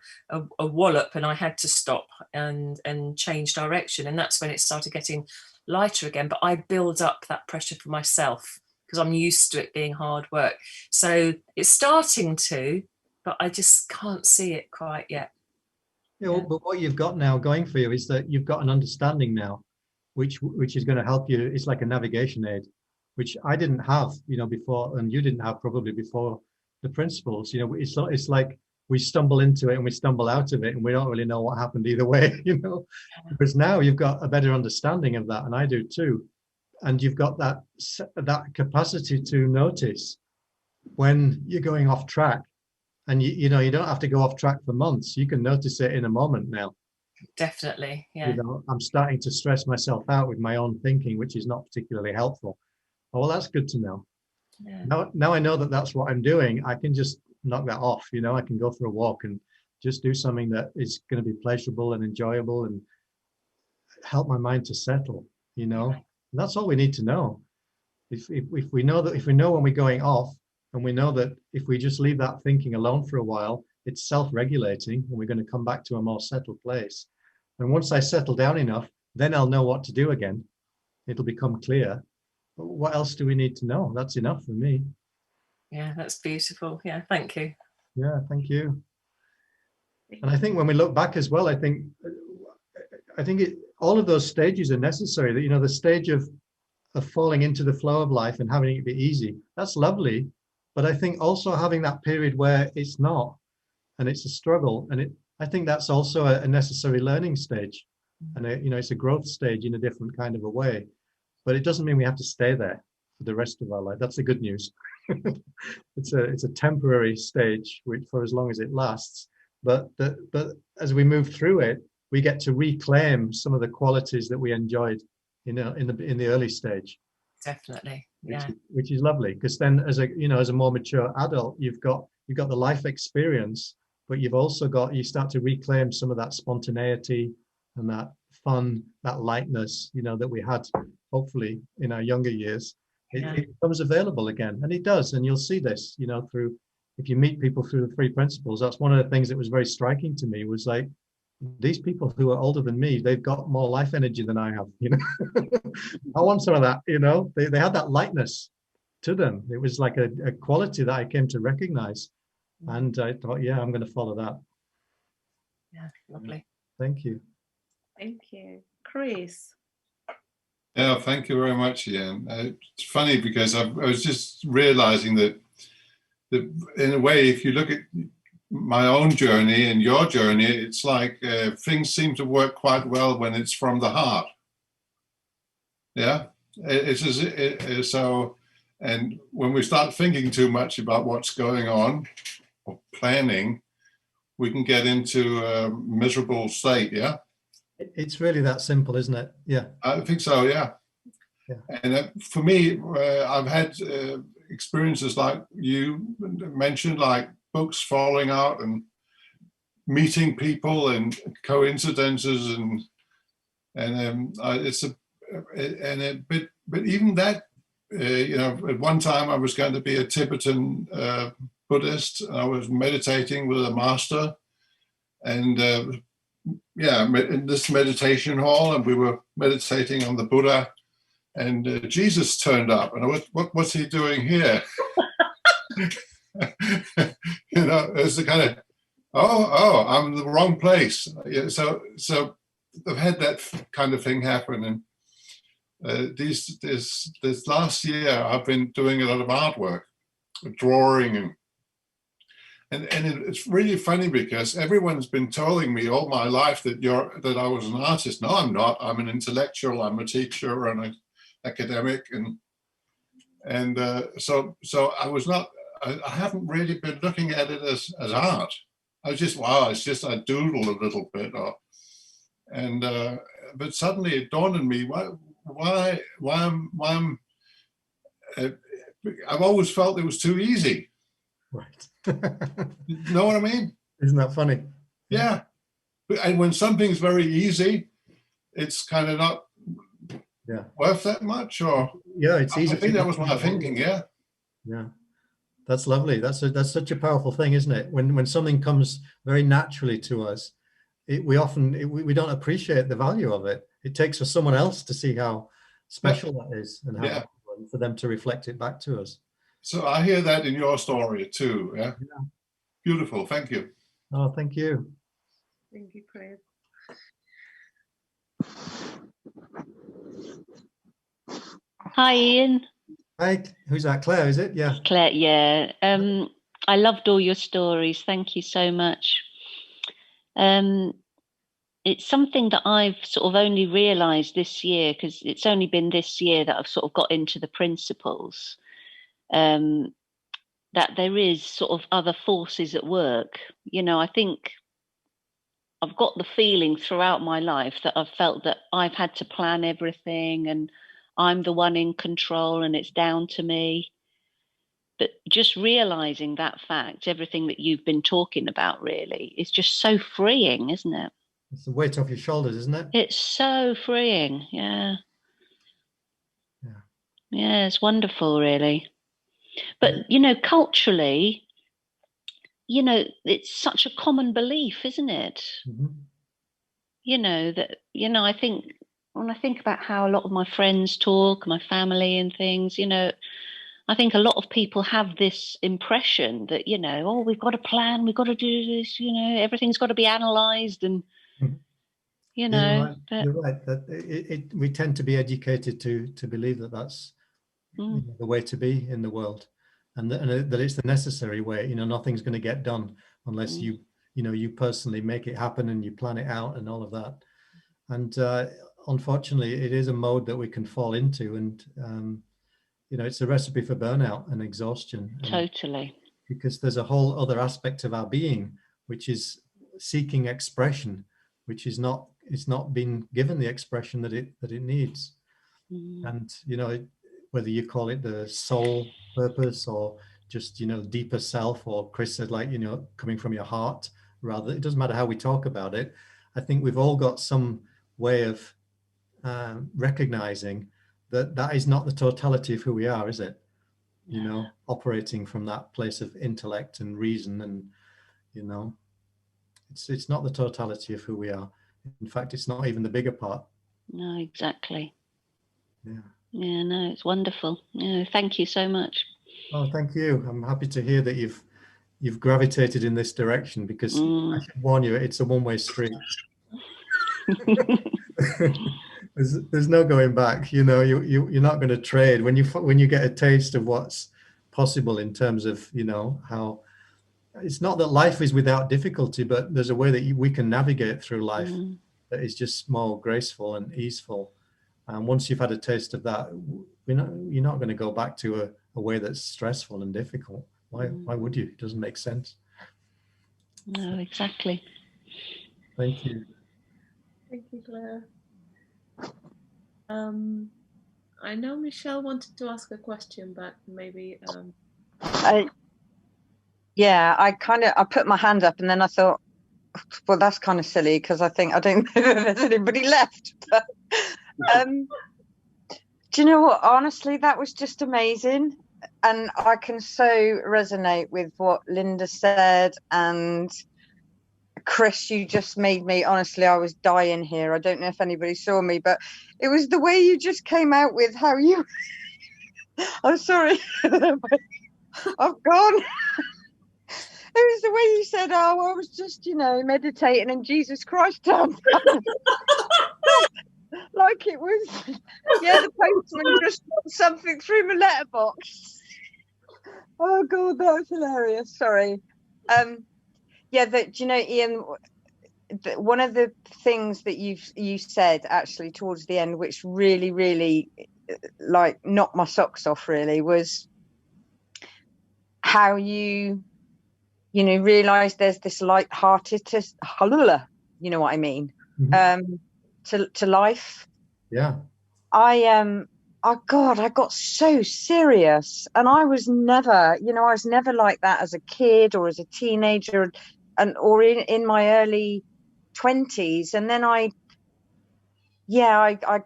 wallop, and I had to stop and change direction. And that's when it started getting lighter again. But I build up that pressure for myself because I'm used to it being hard work. So it's starting to, but I just can't see it quite yet. Yeah, but what you've got now going for you is that you've got an understanding now, which is going to help you. It's like a navigation aid, which I didn't have, before, and you didn't have probably before the principles. It's like we stumble into it and we stumble out of it, and we don't really know what happened either way, Because now you've got a better understanding of that, and I do too, and you've got that capacity to notice when you're going off track. And you don't have to go off track for months. You can notice it in a moment now. Definitely, yeah. I'm starting to stress myself out with my own thinking, which is not particularly helpful. Oh, well, that's good to know. Yeah. Now I know that that's what I'm doing. I can just knock that off. I can go for a walk and just do something that is going to be pleasurable and enjoyable and help my mind to settle. And that's all we need to know. If we know when we're going off, and we know that if we just leave that thinking alone for a while, it's self-regulating, and we're going to come back to a more settled place. And once I settle down enough, then I'll know what to do again. It'll become clear. But what else do we need to know? That's enough for me. Yeah, that's beautiful. Yeah, thank you. Yeah, thank you. And I think when we look back as well, I think all of those stages are necessary. That the stage of falling into the flow of life and having it be easy, that's lovely. But I think also having that period where it's not, and it's a struggle, and I think that's also a necessary learning stage, and it's a growth stage in a different kind of a way. But it doesn't mean we have to stay there for the rest of our life. That's the good news. It's a temporary stage, which for as long as it lasts. But as we move through it, we get to reclaim some of the qualities that we enjoyed, in the early stage. Definitely, yeah. Which is lovely, because then as a more mature adult, you've got the life experience, but you've also you start to reclaim some of that spontaneity and that fun, that lightness, that we had hopefully in our younger years. It becomes available again, and it does. And you'll see this, through, if you meet people through the 3 principles. That's one of the things that was very striking to me, was like, these people who are older than me, they've got more life energy than I have. I want some of that. They had that lightness to them. It was like a quality that I came to recognize, and I thought, yeah, I'm going to follow that. Yeah, lovely. Thank you. Thank you, Chris. Yeah, thank you very much, Ian. It's funny because I was just realizing that in a way, if you look at my own journey and your journey, it's like things seem to work quite well when it's from the heart. Yeah, so, and when we start thinking too much about what's going on or planning, we can get into a miserable state. Yeah, it's really that simple, isn't it? Yeah, I think so. Yeah. And for me, I've had experiences like you mentioned, like books falling out and meeting people and coincidences, but even that, at one time I was going to be a Tibetan Buddhist. I was meditating with a master, and in this meditation hall, and we were meditating on the Buddha, and Jesus turned up, and I went, what's he doing here? It's the kind of, I'm in the wrong place. Yeah, so I've had that kind of thing happen, and this last year I've been doing a lot of artwork, drawing, and it's really funny because everyone's been telling me all my life that I was an artist. No, I'm not. I'm an intellectual. I'm a teacher and an academic, and so I was not. I haven't really been looking at it as art. I was just, it's just I doodle a little bit, but suddenly it dawned on me why I'm. I've always felt it was too easy. Right. You know what I mean? Isn't that funny? Yeah. And when something's very easy, it's kind of not worth that much. Or it's easy. I think that was my thinking. Yeah. Yeah. That's lovely. That's such a powerful thing, isn't it? When something comes very naturally to us, we we don't appreciate the value of it. It takes for someone else to see how special that is, and how for them to reflect it back to us. So I hear that in your story too. Yeah. Beautiful. Thank you. Oh, thank you. Thank you, Craig. Hi, Ian. Hi, who's that? Claire, is it? Yeah. Claire, yeah. I loved all your stories. Thank you so much. It's something that I've sort of only realised this year, because it's only been this year that I've sort of got into the principles, that there is sort of other forces at work. I think I've got the feeling throughout my life that I've felt that I've had to plan everything and I'm the one in control and it's down to me. But just realising that fact, everything that you've been talking about really, is just so freeing, isn't it? It's the weight off your shoulders, isn't it? It's so freeing, yeah. Yeah, it's wonderful, really. But, culturally, it's such a common belief, isn't it? Mm-hmm. I think when I think about how a lot of my friends talk, my family and things, I think a lot of people have this impression that, we've got a plan, we've got to do this, everything's got to be analysed and, You're right. That we tend to be educated to believe that that's the way to be in the world, and that it's the necessary way. Nothing's going to get done unless you personally make it happen and you plan it out and all of that. And unfortunately, it is a mode that we can fall into, and it's a recipe for burnout and exhaustion. Totally. Because there's a whole other aspect of our being, which is seeking expression, which is not. It's not been given the expression that it needs. And whether you call it the soul purpose or just deeper self, or Chris said, like coming from your heart, rather, it doesn't matter how we talk about it. I think we've all got some way of recognizing that is not the totality of who we are, is it? Operating from that place of intellect and reason, and it's not the totality of who we are. In fact, it's not even the bigger part. No, exactly. Yeah. Yeah, no, it's wonderful. Yeah, thank you so much. Oh, thank you. I'm happy to hear that you've gravitated in this direction, because I should warn you, it's a one-way street. There's no going back. You're not going to trade when you get a taste of what's possible in terms of how. It's not that life is without difficulty, but there's a way that we can navigate through life that is just more graceful and easeful. And once you've had a taste of that, you're not going to go back to a way that's stressful and difficult. Why would you? It doesn't make sense. No, exactly. Thank you. Thank you, Claire. I know Michelle wanted to ask a question, but maybe I put my hand up and then I thought, well, that's kind of silly, because I think I don't know if there's anybody left. But do you know what? Honestly, that was just amazing. And I can so resonate with what Linda said, and Chris, you just made me, honestly, I was dying here. I don't know if anybody saw me, but it was the way you just came out with how you, I'm sorry, I've gone. It was the way you said, oh, I was just, meditating and Jesus Christ turned up. Like it was, the postman just put something through my letterbox. Oh God, that was hilarious. Sorry. Ian, one of the things that you said actually towards the end, which really, really like knocked my socks off, really, was how you realize there's this light-hearted, you know what I mean, to life. Yeah. I got so serious, and I was never like that as a kid or as a teenager, or in my early 20s. And then I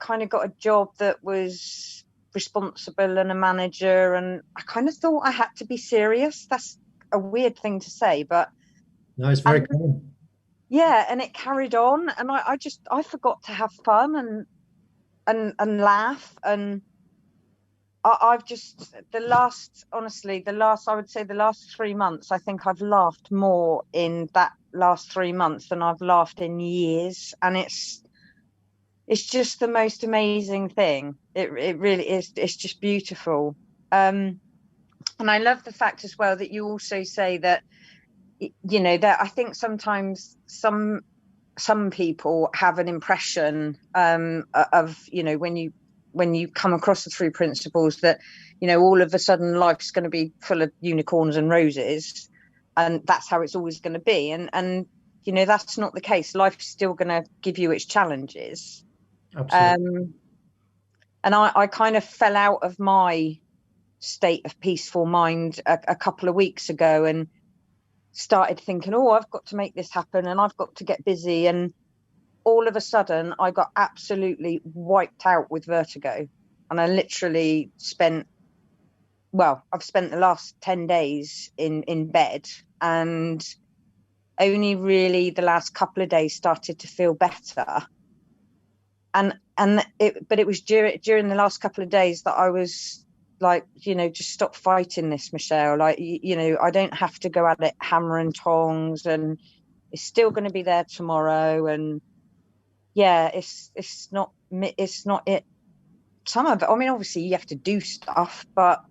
kind of got a job that was responsible and a manager, and I kind of thought I had to be serious. That's a weird thing to say, but no, it's very common. Yeah, and it carried on, and I forgot to have fun and laugh, and I've just the last 3 months, I think I've laughed more in that last 3 months than I've laughed in years, and it's just the most amazing thing. It really is. It's just beautiful. And I love the fact as well that you also say that, that I think sometimes some people have an impression of, when you come across the 3 principles, that, all of a sudden life's going to be full of unicorns and roses, and that's how it's always going to be. And that's not the case. Life's still going to give you its challenges. Absolutely. And I kind of fell out of my state of peaceful mind a couple of weeks ago, and started thinking, oh, I've got to make this happen, and I've got to get busy. And all of a sudden I got absolutely wiped out with vertigo, and I literally I've spent the last 10 days in bed, and only really the last couple of days started to feel better. But it was during the last couple of days that I was like, just stop fighting this, Michelle. Like, I don't have to go at it hammer and tongs, and it's still going to be there tomorrow. And yeah, it's not it. Some of it, I mean, obviously you have to do stuff, but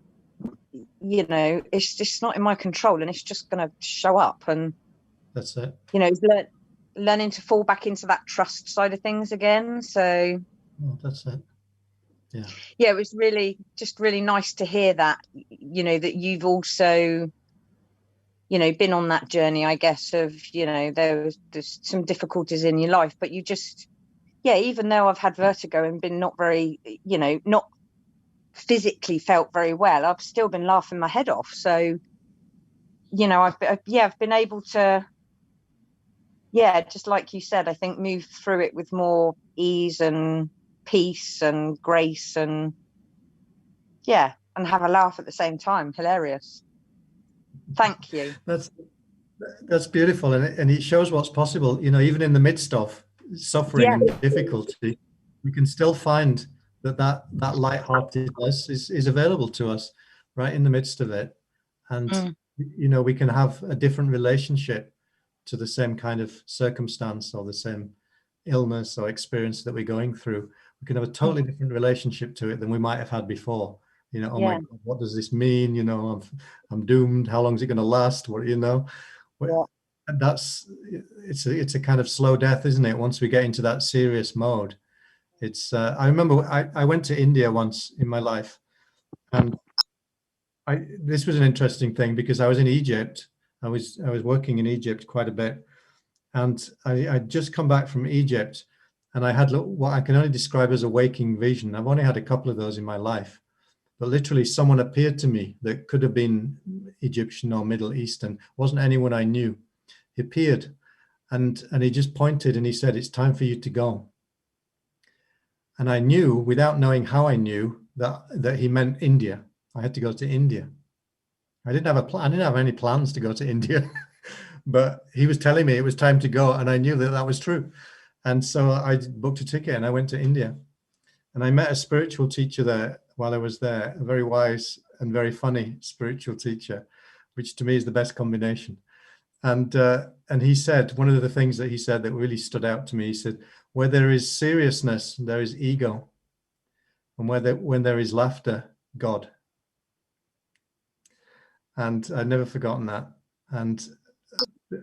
it's just not in my control, and it's just going to show up. And that's it. Learning to fall back into that trust side of things again. So that's it. Yeah, it was really nice to hear that, that you've also, been on that journey, I guess, of, there's some difficulties in your life, but you just, even though I've had vertigo and been not very, not physically felt very well, I've still been laughing my head off. So, I've been able to, just like you said, I think move through it with more ease and peace and grace, and and have a laugh at the same time. Hilarious. Thank you. That's beautiful, and it shows what's possible. Even in the midst of suffering and difficulty, we can still find that lightheartedness is available to us right in the midst of it, and we can have a different relationship to the same kind of circumstance or the same illness or experience that we're going through. We can have a totally different relationship to it than we might have had before. My God, what does this mean? I'm doomed. How long is it going to last? It's a kind of slow death, isn't it? Once we get into that serious mode, I remember I went to India once in my life, and this was an interesting thing because I was in Egypt. I was working in Egypt quite a bit, and I'd just come back from Egypt, and I had what I can only describe as a waking vision. I've only had a couple of those in my life, but literally someone appeared to me that could have been Egyptian or Middle Eastern. Wasn't anyone I knew. He appeared, and he just pointed and he said, "It's time for you to go." And I knew, without knowing how I knew, that he meant India. I had to go to India. I didn't have any plans to go to India, But he was telling me it was time to go, and I knew that that was true. And so I booked a ticket and I went to India. And I met a spiritual teacher there while I was there, a very wise and very funny spiritual teacher, which to me is the best combination. And he said, one of the things that he said that really stood out to me, he said, where there is seriousness, there is ego. And when there is laughter, God. And I'd never forgotten that. And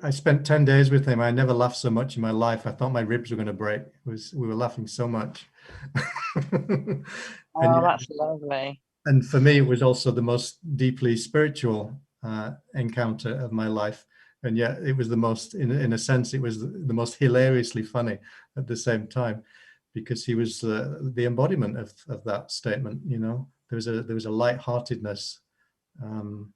I spent 10 days with him. I never laughed so much in my life. I thought my ribs were going to break. We were laughing so much. Oh, that's lovely. And for me, it was also the most deeply spiritual encounter of my life. And yet it was the most, in a sense, it was the most hilariously funny at the same time, because he was the embodiment of that statement. You know, there was a lightheartedness. And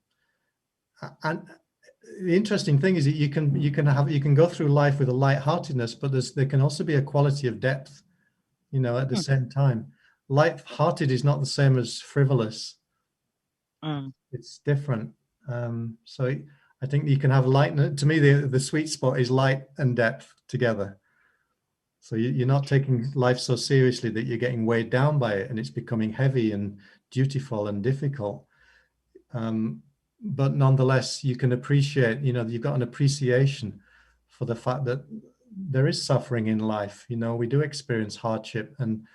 the interesting thing is that you can go through life with a lightheartedness, but there can also be a quality of depth, you know, at the same time. Lighthearted is not the same as frivolous. It's different. So I think you can have light. To me, the sweet spot is light and depth together. So you're not taking life so seriously that you're getting weighed down by it and it's becoming heavy and dutiful and difficult. But nonetheless, you can appreciate, you know, you've got an appreciation for the fact that there is suffering in life. You know, we do experience hardship, and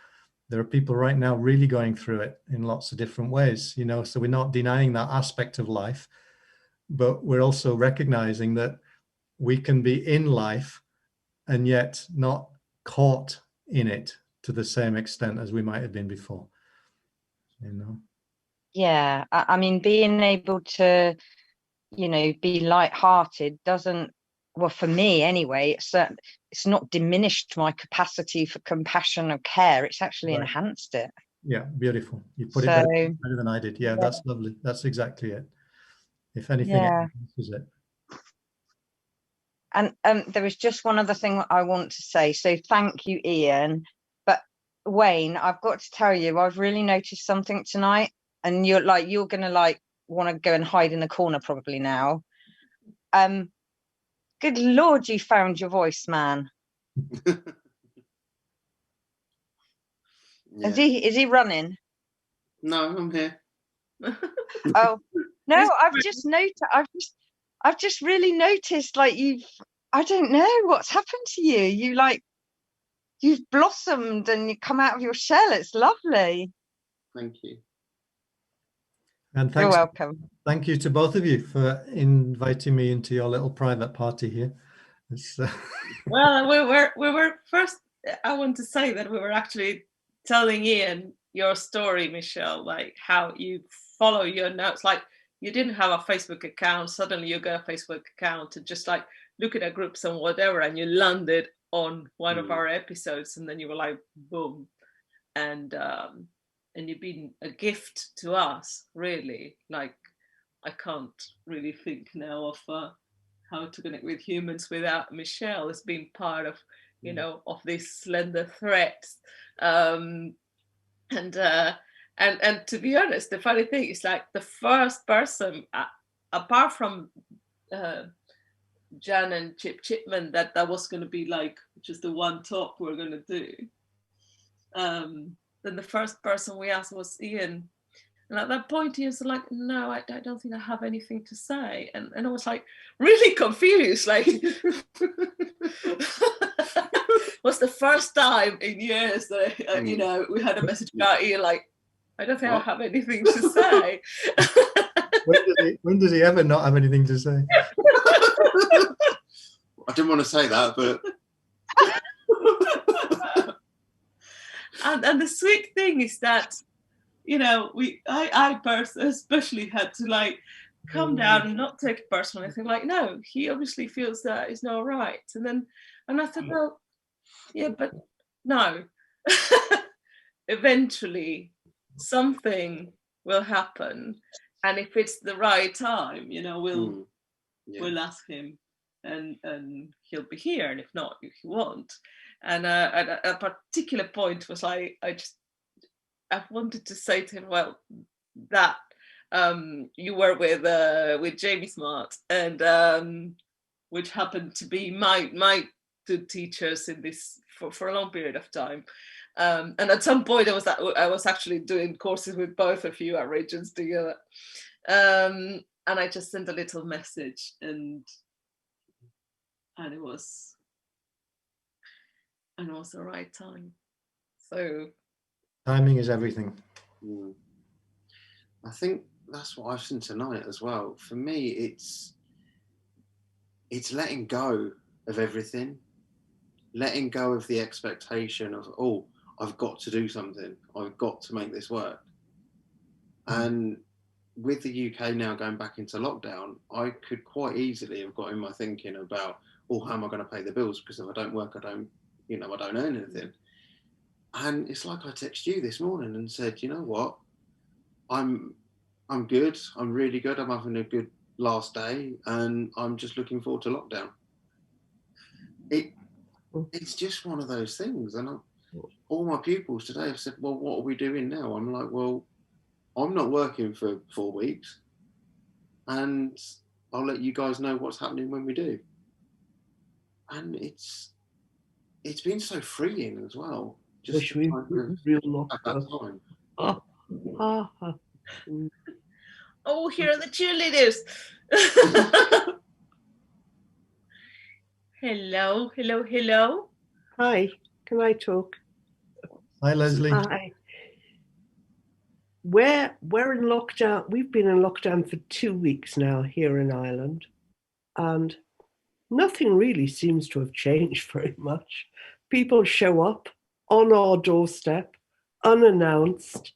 there are people right now really going through it in lots of different ways, you know, so we're not denying that aspect of life, but we're also recognizing that we can be in life and yet not caught in it to the same extent as we might have been before, you know. Yeah, I mean, being able to, you know, be light-hearted doesn't, well, for me anyway, it's not diminished my capacity for compassion or care. It's actually enhanced it. Yeah, beautiful. You put it better than I did. Yeah, that's lovely. That's exactly it. If anything, this is it. And there was just one other thing I want to say. So thank you, Ian. But Wayne, I've got to tell you, I've really noticed something tonight. And you're gonna want to go and hide in the corner probably now. Good Lord, you found your voice, man. Yeah. Is he running? No, I'm here. Oh no, I've just really noticed, like, I don't know what's happened to you. You've blossomed and you come out of your shell. It's lovely. Thank you. And you're welcome. Thank you to both of you for inviting me into your little private party here. Well, we were first. I want to say that we were actually telling Ian your story, Michelle, like how you follow your notes. Like, you didn't have a Facebook account. Suddenly you got a Facebook account and just like looking at groups and whatever, and you landed on one of our episodes, and then you were like, boom, and you've been a gift to us, really. Like, I can't really think now of how to connect with humans without Michelle as being part of, you know, of these Slender Threads. And to be honest, the funny thing is, like, the first person, apart from Jan and Chip Chipman, that was going to be like just the one talk we're going to do. Then the first person we asked was Ian. And at that point, he was like, no, I don't think I have anything to say. And I was like, really confused. Like, it was the first time in years that, you know, we had a message about Ian, like, I don't think I have anything to say. When does he ever not have anything to say? I didn't want to say that, but... and the sweet thing is that, you know, I personally especially had to like come down and not take it personally. I think, like, no, he obviously feels that it's not right. And I thought, well, yeah, but no. Eventually something will happen, and if it's the right time, you know, we'll ask him, and he'll be here, and if not, he won't. And at a particular point was like, I wanted to say to him, well, that you were with Jamie Smart, and which happened to be my two teachers in this for a long period of time. And at some point I was actually doing courses with both of you at Regents together. And I just sent a little message, and it was the right time. So timing is everything. I think that's what I've seen tonight as well. For me, it's letting go of everything, letting go of the expectation of, oh, I've got to do something, I've got to make this work. And with the UK now going back into lockdown, I could quite easily have got in my thinking about, oh, how am I going to pay the bills? Because if I don't work, I don't earn anything. And it's like I texted you this morning and said, you know what, I'm good, I'm really good, I'm having a good last day, and I'm just looking forward to lockdown. It's just one of those things. And all my pupils today have said, well, what are we doing now? I'm like, well, I'm not working for 4 weeks, and I'll let you guys know what's happening when we do. And it's been so freeing as well. Just wish we real lockdown. Oh, here are the cheerleaders. Hello. Hi, can I talk? Hi, Leslie. Hi. We're in lockdown. We've been in lockdown for 2 weeks now here in Ireland, and nothing really seems to have changed very much. People show up on our doorstep, unannounced,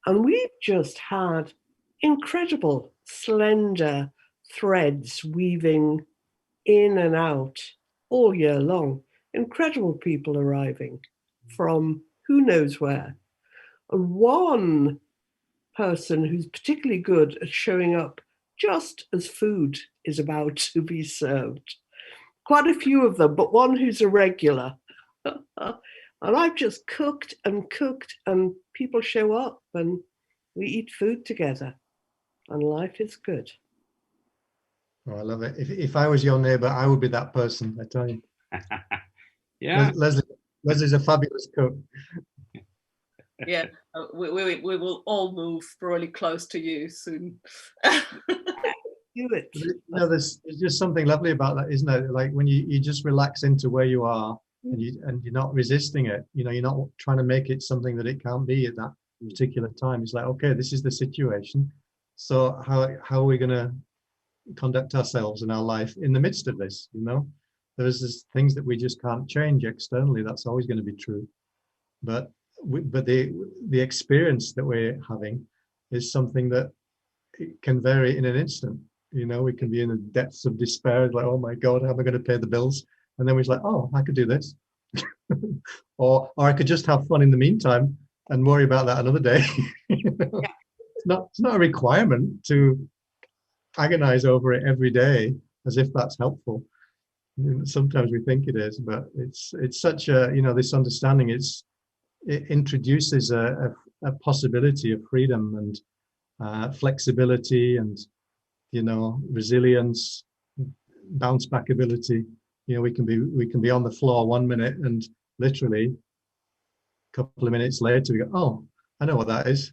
and we've just had incredible slender threads weaving in and out all year long. Incredible people arriving from who knows where. And one person who's particularly good at showing up just as food is about to be served. Quite a few of them, but one who's a regular. And I've just cooked, and people show up and we eat food together, and life is good. Oh, I love it. If I was your neighbour, I would be that person, I tell you. Yeah. Leslie's a fabulous cook. Yeah, we will all move really close to you soon. Do it. You know, there's just something lovely about that, isn't it? Like when you just relax into where you are, and you're not resisting it. You know, you're not trying to make it something that it can't be at that particular time. It's like, okay, this is the situation. So how are we going to conduct ourselves in our life in the midst of this? You know, there's this things that we just can't change externally. That's always going to be true. But the experience that we're having is something that it can vary in an instant. You know, we can be in the depths of despair, like, oh my God, how am I going to pay the bills? And then we're like, oh, I could do this. or I could just have fun in the meantime and worry about that another day. You know? Yeah. It's not a requirement to agonize over it every day as if that's helpful. Sometimes we think it is, but it's such a, you know, this understanding, it introduces a possibility of freedom and flexibility and, you know, resilience, bounce back ability. You know, we can be on the floor 1 minute and literally a couple of minutes later we go, oh, I know what that is.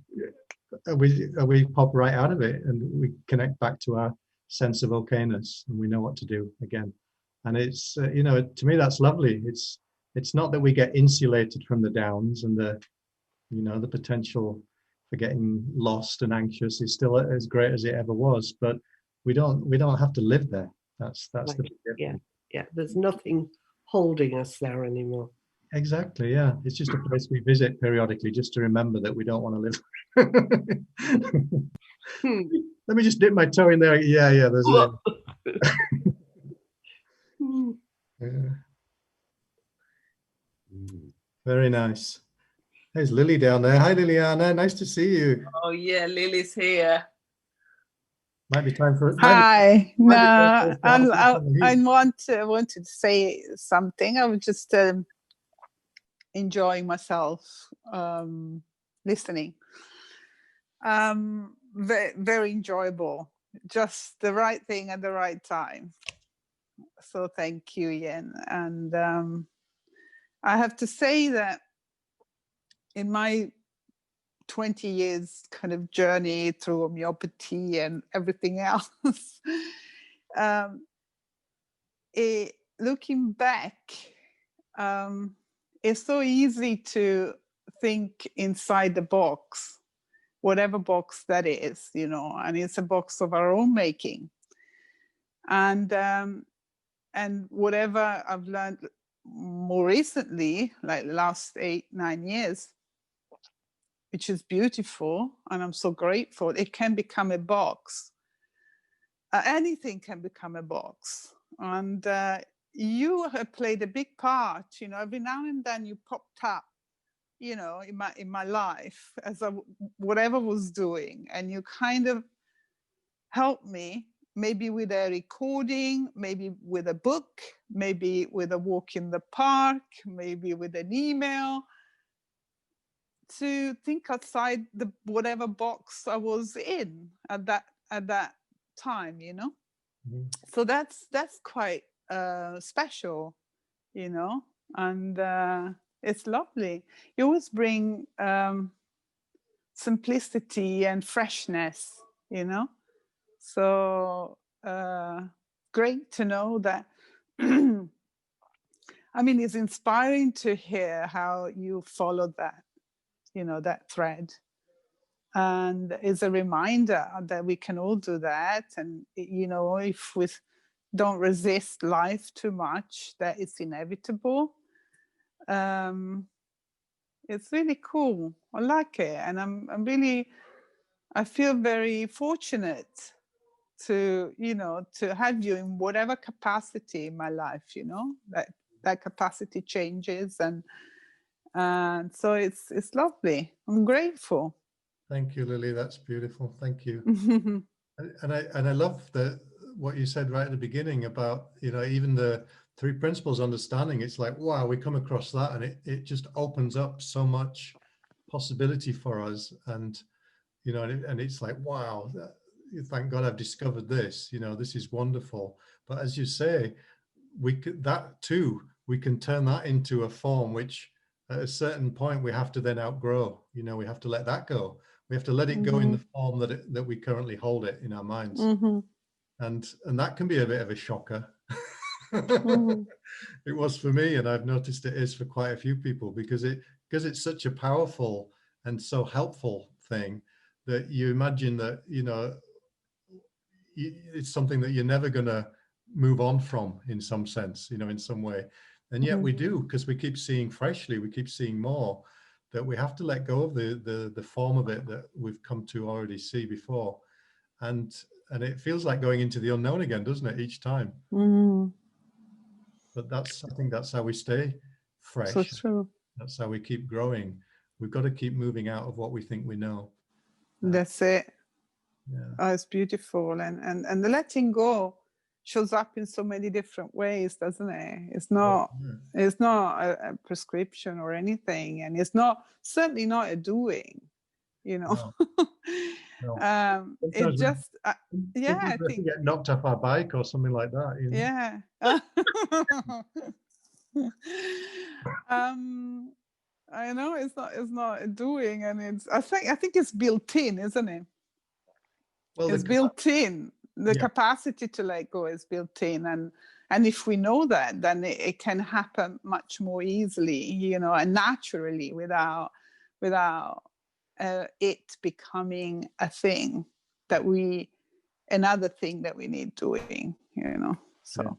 We pop right out of it and we connect back to our sense of okayness, and we know what to do again. And it's you know, to me that's lovely. It's not that we get insulated from the downs and the, you know, the potential for getting lost and anxious is still as great as it ever was, but we don't have to live there. That's right. The big difference. Yeah. There's nothing holding us there anymore. Exactly. Yeah. It's just a place we visit periodically just to remember that we don't want to live. Let me just dip my toe in there. Yeah. There's yeah. Very nice. There's Lily down there. Hi, Liliana. Nice to see you. Oh yeah, Lily's here. Might be time for. Hi. No, I wanted to say something. I was just enjoying myself listening. Very, very enjoyable. Just the right thing at the right time. So thank you, Ian. And I have to say that in my 20 years kind of journey through homeopathy and everything else, looking back, it's so easy to think inside the box, whatever box that is, you know, and it's a box of our own making. And whatever I've learned more recently, like the last 8-9 years, which is beautiful, and I'm so grateful, it can become a box. Anything can become a box. And you have played a big part, you know, every now and then you popped up, you know, in my life as I whatever was doing, and you kind of helped me, maybe with a recording, maybe with a book, maybe with a walk in the park, maybe with an email, to think outside the whatever box I was in at that time, you know. Mm-hmm. So that's quite special, you know, and it's lovely. You always bring simplicity and freshness, you know. So great to know that. I mean, it's inspiring to hear how you followed that, you know, that thread. And it's a reminder that we can all do that. And, you know, if we don't resist life too much, that it's inevitable. It's really cool. I like it. And I feel very fortunate to, you know, to have you in whatever capacity in my life, you know, that capacity changes. And so it's lovely. I'm grateful. Thank you, Lily. That's beautiful. Thank you. and I love what you said right at the beginning about, you know, even the 3 principles understanding. It's like, wow, we come across that and it just opens up so much possibility for us. And, you know, and it's like, wow, thank God I've discovered this, you know, this is wonderful. But as you say, we can turn that into a form which at a certain point we have to then outgrow. You know, we have to let that go. We have to let it go in the form that we currently hold it in our minds. And that can be a bit of a shocker. It was for me, and I've noticed it is for quite a few people, because it's such a powerful and so helpful thing that you imagine that, you know, it's something that you're never going to move on from in some sense, you know, in some way. And yet we do, because we keep seeing freshly, we keep seeing more, that we have to let go of the form of it that we've come to already see before. And it feels like going into the unknown again, doesn't it, each time? But I think that's how we stay fresh. So true. That's how we keep growing. We've got to keep moving out of what we think we know. That's it. Yeah. Oh, it's beautiful. And the letting go shows up in so many different ways, doesn't it? It's not a prescription or anything, and it's certainly not a doing, you know. No. It just I think get knocked off our bike or something like that, you know? Yeah. I know it's not a doing, and I think it's built in, isn't it? Well, it's built in. The capacity to let go is built in, and if we know that, then it can happen much more easily, you know, and naturally without it becoming a thing another thing that we need doing, you know. So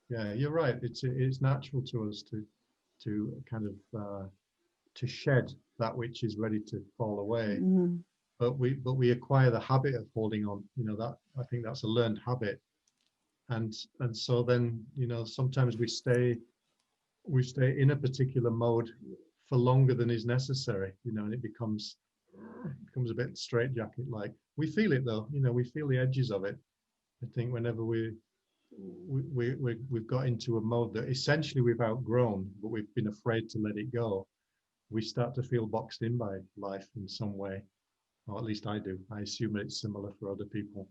yeah, you're right. It's natural to us to kind of to shed that which is ready to fall away. But we acquire the habit of holding on, you know, that I think that's a learned habit. And so then, you know, sometimes we stay in a particular mode for longer than is necessary, you know, and it becomes a bit straitjacket like. We feel it though, you know, we feel the edges of it. I think whenever we've got into a mode that essentially we've outgrown, but we've been afraid to let it go, we start to feel boxed in by life in some way. Or at least I do. I assume it's similar for other people.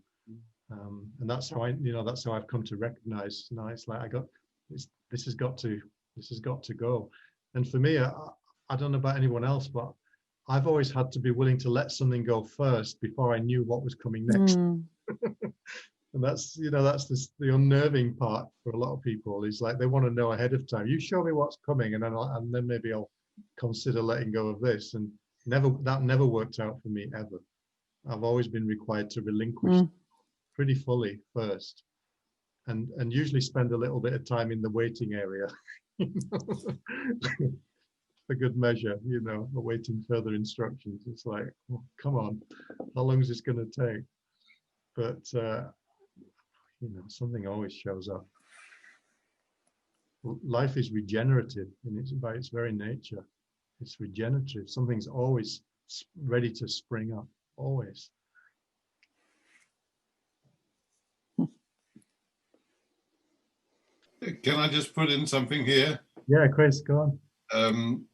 And that's how that's how I've come to recognize. It's like this has got to go. And for me, I don't know about anyone else, but I've always had to be willing to let something go first before I knew what was coming next. And that's the unnerving part for a lot of people, is like they want to know ahead of time. You show me what's coming, and then maybe I'll consider letting go of this. And that never worked out for me ever. I've always been required to relinquish pretty fully first, and usually spend a little bit of time in the waiting area. For good measure, awaiting further instructions. It's like, oh, come on, how long is this going to take? But something always shows up. Life is regenerative, and it's by its very nature. It's regenerative. Something's always ready to spring up, always. Can I just put in something here? Yeah, Chris, go on.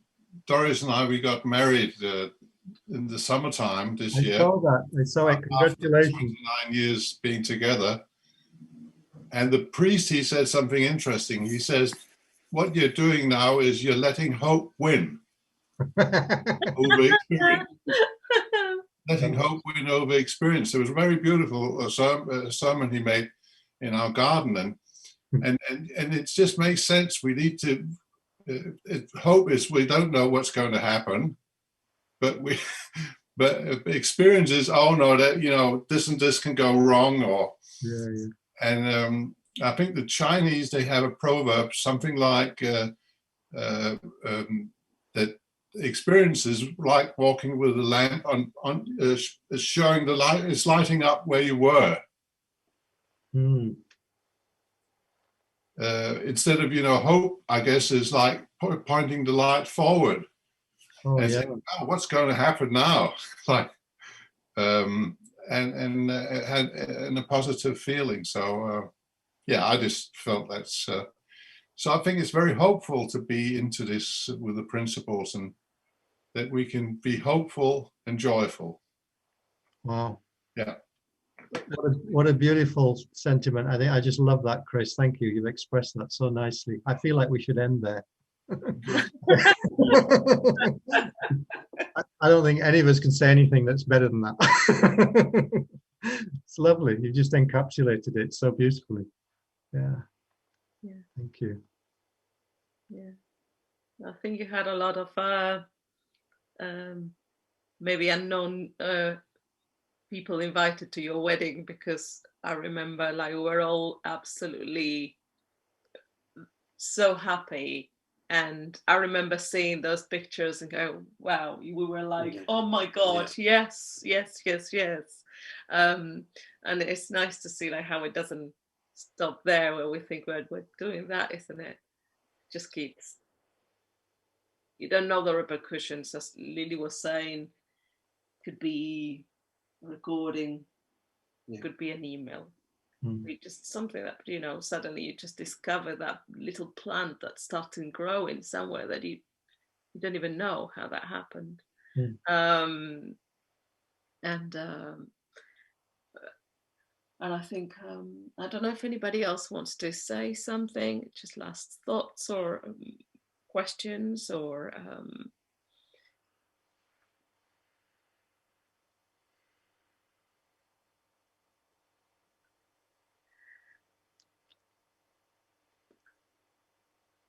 Doris and I, we got married in the summertime this year. I saw that. I saw it. Congratulations. After 29 years being together. And the priest, he said something interesting. He says, what you're doing now is you're letting hope win over experience. Letting hope win over experience. It was very beautiful, a sermon he made in our garden. And it just makes sense. We need to, hope is we don't know what's going to happen, but experience is, oh no, that, this and this can go wrong, or and I think the Chinese, they have a proverb, something like that experience is like walking with a lamp on showing the light, it's lighting up where you were. Instead of, hope, I guess, is like pointing the light forward. Saying, oh, what's going to happen now? Like, and a positive feeling. So, I just felt that's. So I think it's very hopeful to be into this with the principles, and that we can be hopeful and joyful. Wow. Yeah. What a beautiful sentiment. I just love that, Chris. Thank you. You've expressed that so nicely. I feel like we should end there. I don't think any of us can say anything that's better than that. It's lovely. You just encapsulated it so beautifully. Yeah. Thank you. Yeah. I think you had a lot of maybe unknown people invited to your wedding, because I remember like we were all absolutely so happy, and I remember seeing those pictures and go, wow, we were like, oh my god, yes. And it's nice to see like how it doesn't stop there, where we think we're doing that, isn't it? Just keeps, you don't know the repercussions, as Lily was saying. Could be recording, could be an email, just something that suddenly you just discover that little plant that's starting growing somewhere that you don't even know how that happened. And I think I don't know if anybody else wants to say something, just last thoughts or questions, or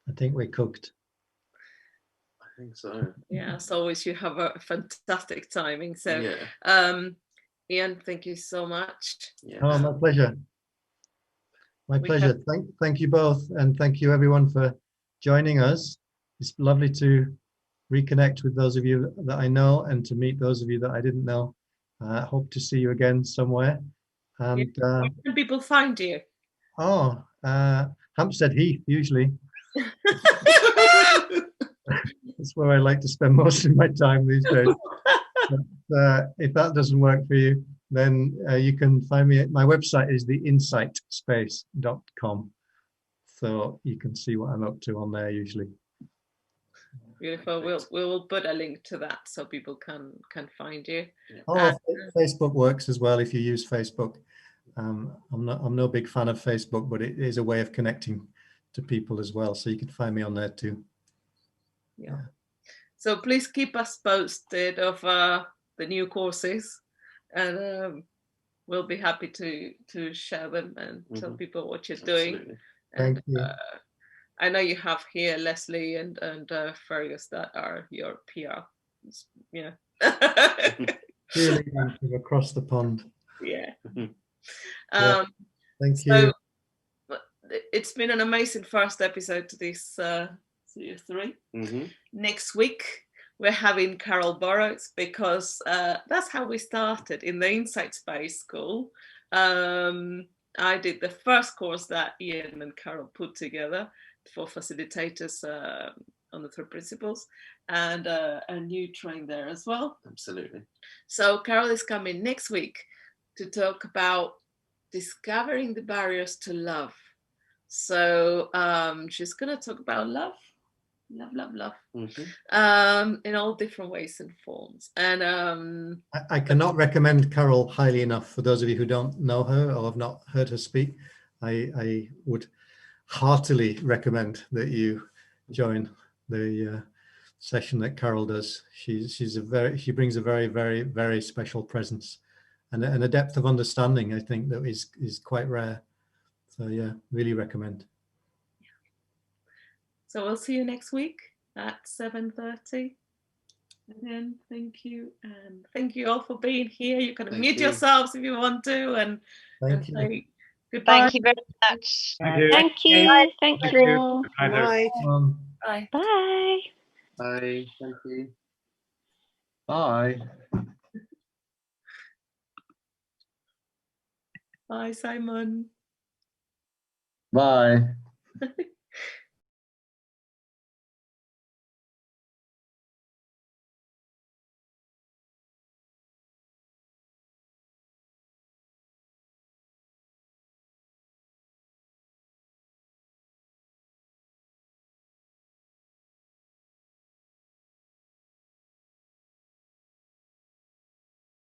I think we're cooked. I think so. Yeah, as always, you have a fantastic timing. So, Ian, thank you so much. Oh, my pleasure. My pleasure. Thank you both, and thank you everyone for joining us. It's lovely to reconnect with those of you that I know, and to meet those of you that I didn't know. Hope to see you again somewhere. And where can people find you? Oh, Hampstead Heath, usually. That's where I like to spend most of my time these days. But, if that doesn't work for you, then you can find me at my website is theinsightspace.com. So you can see what I'm up to on there usually. Beautiful. We will put a link to that so people can find you. Oh, Facebook works as well if you use Facebook. I'm no big fan of Facebook, but it is a way of connecting to people as well. So you can find me on there too. Yeah. So please keep us posted of the new courses, and we'll be happy to share them and tell people what you're doing. Absolutely. Thank And you. I know you have here Leslie and Fergus that are your PR. Yeah. Really across the pond. Yeah. Yeah. Thank so you. It's been an amazing first episode to this series 3. Next week we're having Carol Boroughs, because that's how we started in the Insight Space School. I did the first course that Ian and Carol put together for facilitators on the 3 principles, and you trained there as well. Absolutely. So Carol is coming next week to talk about discovering the barriers to love. So she's going to talk about love, in all different ways and forms. And I cannot recommend Carol highly enough. For those of you who don't know her or have not heard her speak, I would heartily recommend that you join the session that Carol does. She brings a very, very, very special presence and a depth of understanding, I think, that is quite rare. So yeah, really recommend. So we'll see you next week at 7:30. Again, thank you, and thank you all for being here. You can mute yourselves if you want to, and say goodbye. Thank you very much. Thank you. Thank you. Thank you. Bye. Bye. Bye. Bye. Thank you. Bye. Bye, Simon. Bye.